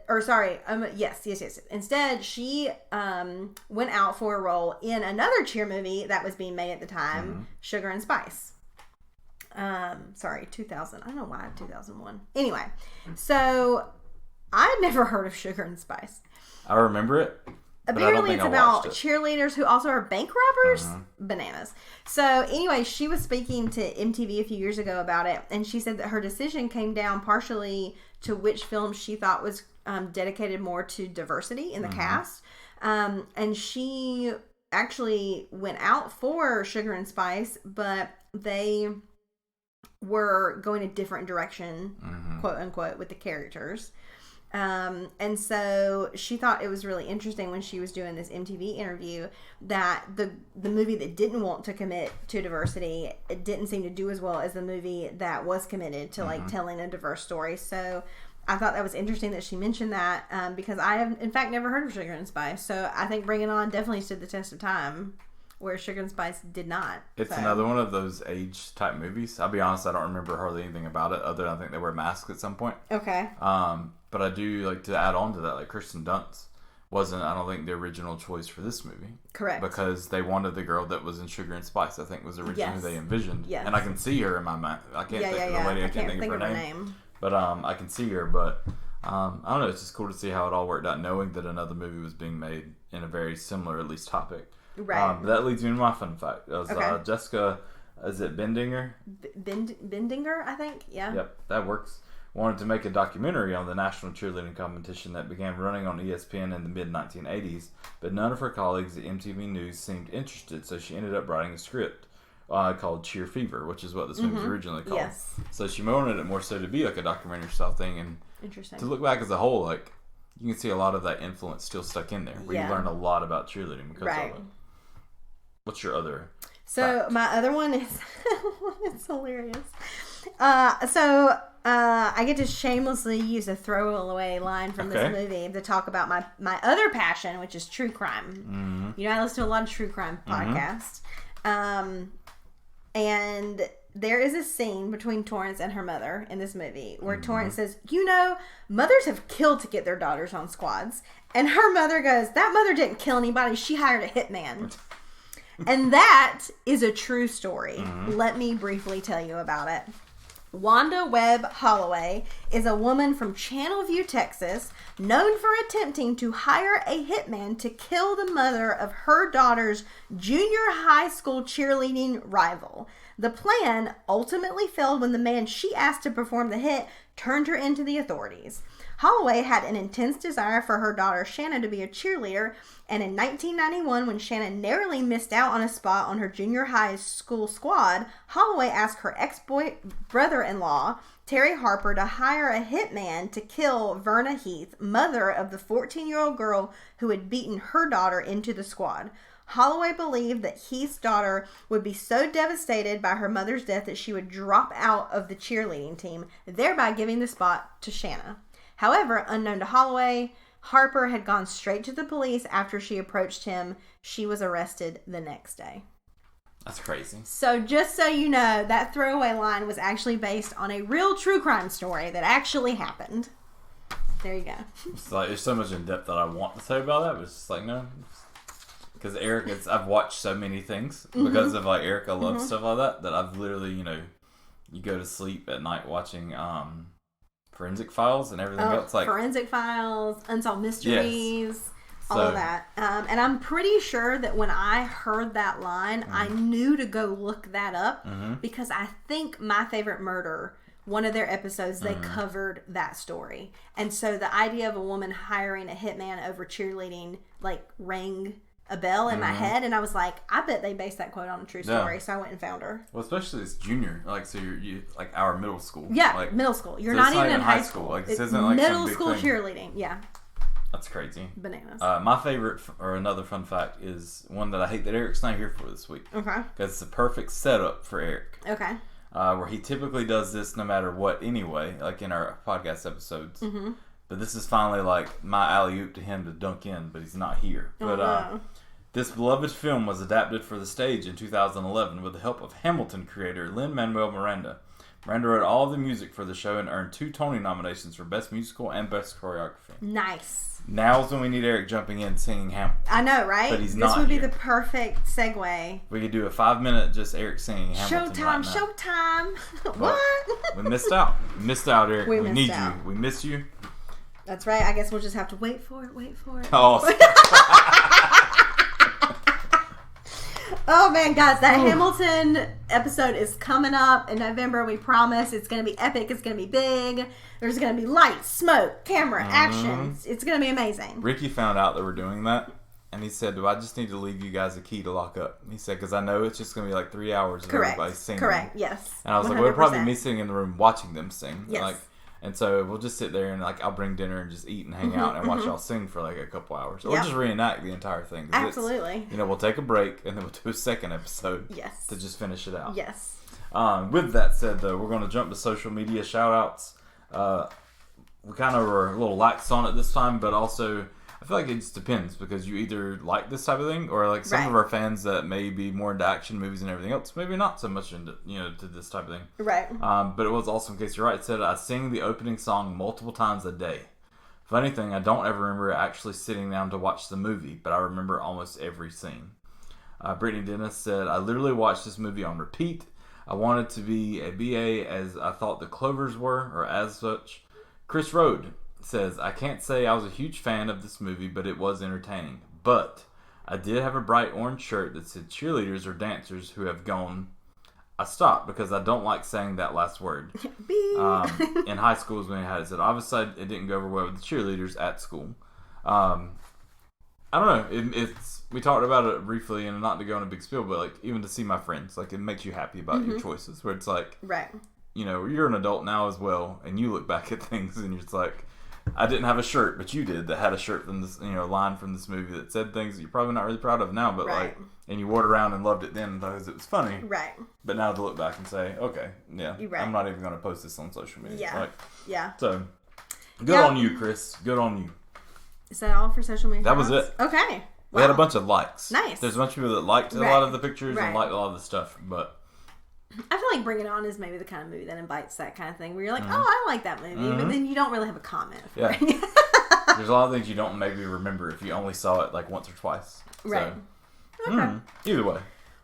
Instead, she went out for a role in another cheer movie that was being made at the time, Sugar and Spice. 2000. I don't know why 2001. Anyway, so I'd never heard of Sugar and Spice. I remember it. Apparently it's about cheerleaders who also are bank robbers. Bananas. So anyway, she was speaking to MTV a few years ago about it, and she said that her decision came down partially to which film she thought was dedicated more to diversity in the cast. And she actually went out for Sugar and Spice, but they were going a different direction, quote unquote, with the characters. And so she thought it was really interesting when she was doing this MTV interview that the movie that didn't want to commit to diversity, it didn't seem to do as well as the movie that was committed to like telling a diverse story. So I thought that was interesting that she mentioned that, because I have in fact never heard of Sugar and Spice. So I think Bring It On definitely stood the test of time, where Sugar and Spice did not. It's another one of those age type movies. I'll be honest, I don't remember hardly anything about it other than I think they wear masks at some point. Okay. But I do like to add on to that, like Kirsten Dunst wasn't, I don't think, the original choice for this movie. Correct. Because they wanted the girl that was in Sugar and Spice, I think was originally who they envisioned. Yes. And I can see her in my mind. I can't think of the lady. I can't think of her name. But I can see her. But I don't know. It's just cool to see how it all worked out, knowing that another movie was being made in a very similar, at least, topic. Right. But that leads me to my fun fact. It was Jessica, is it Bendinger? Bendinger, I think. Yeah. Yep, that works. Wanted to make a documentary on the national cheerleading competition that began running on ESPN in the mid-1980s, but none of her colleagues at MTV News seemed interested, so she ended up writing a script called Cheer Fever, which is what this movie was originally called. Yes. So she wanted it more so to be like a documentary style thing, and to look back as a whole, like, you can see a lot of that influence still stuck in there, where you learned a lot about cheerleading because of it. What's your other fact? My other one is it's hilarious. I get to shamelessly use a throwaway line from this movie to talk about my other passion, which is true crime. You know, I listen to a lot of true crime podcasts. And there is a scene between Torrance and her mother in this movie where Torrance says, you know, mothers have killed to get their daughters on squads. And her mother goes, that mother didn't kill anybody. She hired a hitman. And that is a true story. Let me briefly tell you about it. Wanda Webb Holloway is a woman from Channelview, Texas, known for attempting to hire a hitman to kill the mother of her daughter's junior high school cheerleading rival. The plan ultimately failed when the man she asked to perform the hit turned her into the authorities. Holloway had an intense desire for her daughter Shanna to be a cheerleader, and in 1991, when Shanna narrowly missed out on a spot on her junior high school squad, Holloway asked her brother-in-law, Terry Harper, to hire a hitman to kill Verna Heath, mother of the 14-year-old girl who had beaten her daughter into the squad. Holloway believed that Heath's daughter would be so devastated by her mother's death that she would drop out of the cheerleading team, thereby giving the spot to Shanna. However, unknown to Holloway, Harper had gone straight to the police after she approached him. She was arrested the next day. That's crazy. So just so you know, that throwaway line was actually based on a real true crime story that actually happened. There you go. It's like, there's so much in depth that I want to say about that, but it's just like, no. Because I've watched so many things because of like Erica loves stuff like that I've literally, you go to sleep at night watching Forensic Files and everything else. Like Forensic Files, Unsolved Mysteries. Yes. All of that. And I'm pretty sure that when I heard that line, I knew to go look that up because I think My Favorite Murder, one of their episodes, they covered that story. And so the idea of a woman hiring a hitman over cheerleading, like, rang a bell in my head, and I was like, I bet they based that quote on a true story. So I went and found her. Well, especially as junior, like, so you like our middle school. Yeah, like, middle school. You're so not even in high school. Like, this isn't like middle some big school thing. cheerleading. Yeah, that's crazy. Bananas. My favorite, or another fun fact, is one that I hate that Eric's not here for this week. Okay. Because it's a perfect setup for Eric. Okay. Where he typically does this no matter what anyway, like in our podcast episodes. But this is finally like my alley-oop to him to dunk in, but he's not here. But this beloved film was adapted for the stage in 2011 with the help of Hamilton creator Lin-Manuel Miranda. Miranda wrote all of the music for the show and earned 2 Tony nominations for Best Musical and Best Choreography. Nice. Now's when we need Eric jumping in singing Hamilton. I know, right? But he's not This would be here. the perfect segue. We could do a 5-minute just Eric singing Hamilton. Showtime. What? We missed out. We missed out, Eric. We missed need out. you. We miss you. That's right. I guess we'll just have to wait for it. Oh, oh man, guys, that Hamilton episode is coming up in November. We promise it's going to be epic. It's going to be big. There's going to be lights, smoke, camera, action. It's going to be amazing. Ricky found out that we're doing that, and he said, "Do I just need to leave you guys a key to lock up?" He said, "Because I know it's just going to be like 3 hours of everybody singing." Correct. Yes. And I was like, "Well, it'll probably be me sitting in the room watching them sing." Yes. Like, and so we'll just sit there and like I'll bring dinner and just eat and hang out and watch y'all sing for like a couple hours, or just reenact the entire thing. Absolutely. We'll take a break and then we'll do a second episode. Yes. To just finish it out. Yes. With that said, though, we're going to jump to social media shout-outs. We kind of were a little lax on it this time, but also I feel like it just depends because you either like this type of thing or like some of our fans that may be more into action movies and everything else, maybe not so much into, to this type of thing. Right. But it was also, in case you're right, it said I sing the opening song multiple times a day. Funny thing, I don't ever remember actually sitting down to watch the movie, but I remember almost every scene. Brittany Dennis said, I literally watched this movie on repeat. I wanted to be a BA as I thought the Clovers were, or as such. Chris Rode says, I can't say I was a huge fan of this movie, but it was entertaining. But I did have a bright orange shirt that said cheerleaders or dancers who have gone. I stopped because I don't like saying that last word. In high school is when I had it said. Obviously, it didn't go over well with the cheerleaders at school. I don't know. We talked about it briefly, and not to go on a big spiel, but like even to see my friends, like it makes you happy about your choices. Where it's like, you're an adult now as well, and you look back at things, and you're just like, I didn't have a shirt, but you did that had a shirt from this, line from this movie that said things that you're probably not really proud of now, but like, and you wore it around and loved it then because it was funny. Right. But now to look back and say, okay, yeah, I'm not even going to post this on social media. So, good on you, Chris. Good on you. Is that all for social media? That was it. Okay. We had a bunch of likes. Nice. There's a bunch of people that liked a lot of the pictures and liked a lot of the stuff, but I feel like Bring It On is maybe the kind of movie that invites that kind of thing where you're like, oh, I like that movie, but then you don't really have a comment for it. There's a lot of things you don't maybe remember if you only saw it like once or twice. Right. So, okay. Either way.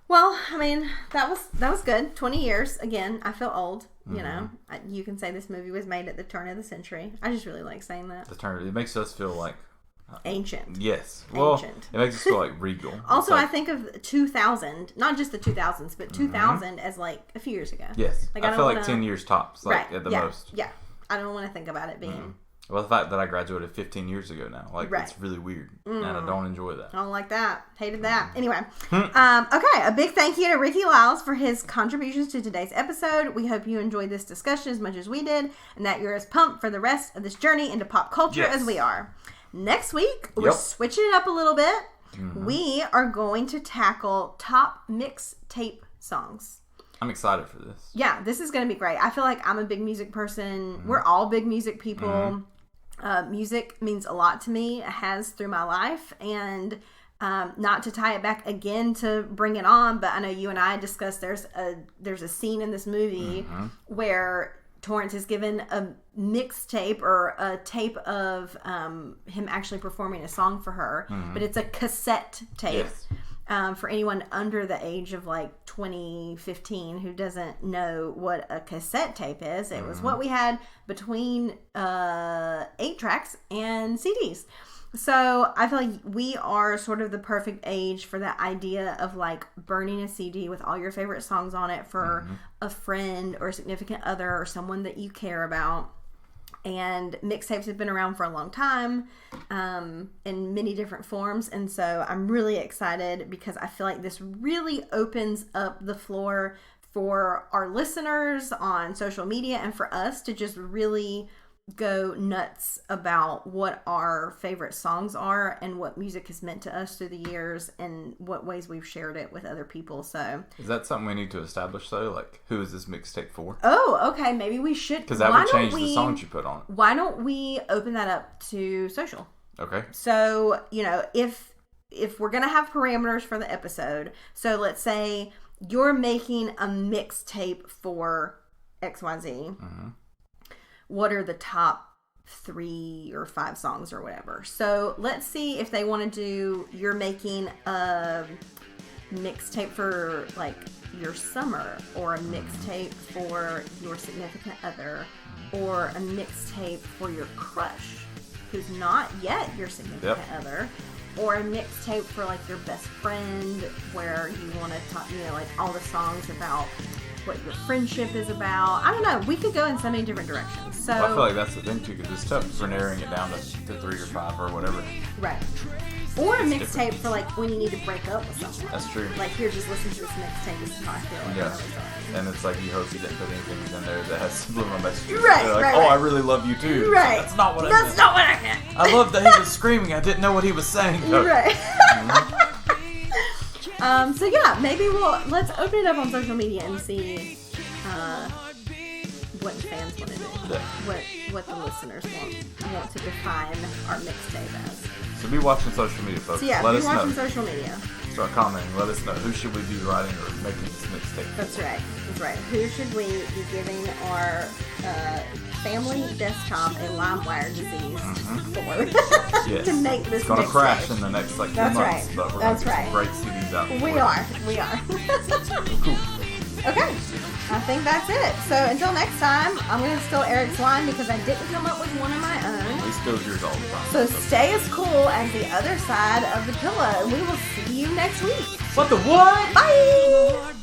Well, I mean, that was good. 20 years. Again, I feel old. You know, you can say this movie was made at the turn of the century. I just really like saying that. It makes us feel like ancient. Yes. Well, ancient. It makes us feel like regal. Also, like, I think of 2000, not just the 2000s, but 2000 as like a few years ago. Yes. Like, I feel like 10 years tops, like at the most. Yeah. I don't want to think about it being. Well, the fact that I graduated 15 years ago now, like, it's really weird, and I don't enjoy that. I don't like that. Hated that. Anyway, okay, a big thank you to Ricky Lyles for his contributions to today's episode. We hope you enjoyed this discussion as much as we did, and that you're as pumped for the rest of this journey into pop culture as we are. Next week, we're switching it up a little bit. We are going to tackle top mixtape songs. I'm excited for this. Yeah, this is going to be great. I feel like I'm a big music person. We're all big music people. Music means a lot to me. It has through my life. And not to tie it back again to Bring It On, but I know you and I discussed there's a scene in this movie where Torrance is given a mixtape or a tape of him actually performing a song for her, but it's a cassette tape. Yes. For anyone under the age of like 2015 who doesn't know what a cassette tape is, it was what we had between 8 tracks and CDs. So I feel like we are sort of the perfect age for that idea of like burning a CD with all your favorite songs on it for a friend or a significant other or someone that you care about. And mixtapes have been around for a long time in many different forms. And so I'm really excited because I feel like this really opens up the floor for our listeners on social media and for us to just really go nuts about what our favorite songs are and what music has meant to us through the years and what ways we've shared it with other people. So is that something we need to establish though? Like, who is this mixtape for? Oh, okay. Maybe we should, because that would change the songs you put on it. Why don't we open that up to social? Okay. So, you know, if we're gonna have parameters for the episode, so let's say you're making a mixtape for XYZ. What are the top 3 or 5 songs or whatever? So let's see if they want to do, you're making a mixtape for like your summer, or a mixtape for your significant other, or a mixtape for your crush who's not yet your significant other, or a mixtape for like your best friend where you want to talk, you know, like all the songs about what your friendship is about. I don't know. We could go in so many different directions. So I feel like that's the thing too, because it's tough for narrowing it down to 3 or 5 or whatever. Right. Or a mixtape for like when you need to break up with someone. That's true. Like, here, just listen to this mixtape. This is how I feel. Yeah. And it's like you hope you didn't put anything in there that has subliminal messages. Right. Like, right. I really love you too. Right. Like, that's not what I meant. That's not what I meant. I love that he was screaming. I didn't know what he was saying. Right. So yeah, maybe let's open it up on social media and see what fans want to do. Yeah. What the listeners want to define our mixtape as. So be watching social media, folks. So yeah, let be us watching know. social media. Start commenting. Let us know who should we be writing or making this mixtape. That's right. That's right. Who should we be giving our family desktop a LimeWire disease for Yes. to make this? It's gonna mixtape. crash in the next like 2 months, right. but we're That's gonna right. get some great CDs out. We are. Cool. Okay. I think that's it. So until next time, I'm going to steal Eric's line because I didn't come up with one of my own. He steals yours all the time. So stay as cool as the other side of the pillow, and we will see you next week. What the what? Bye!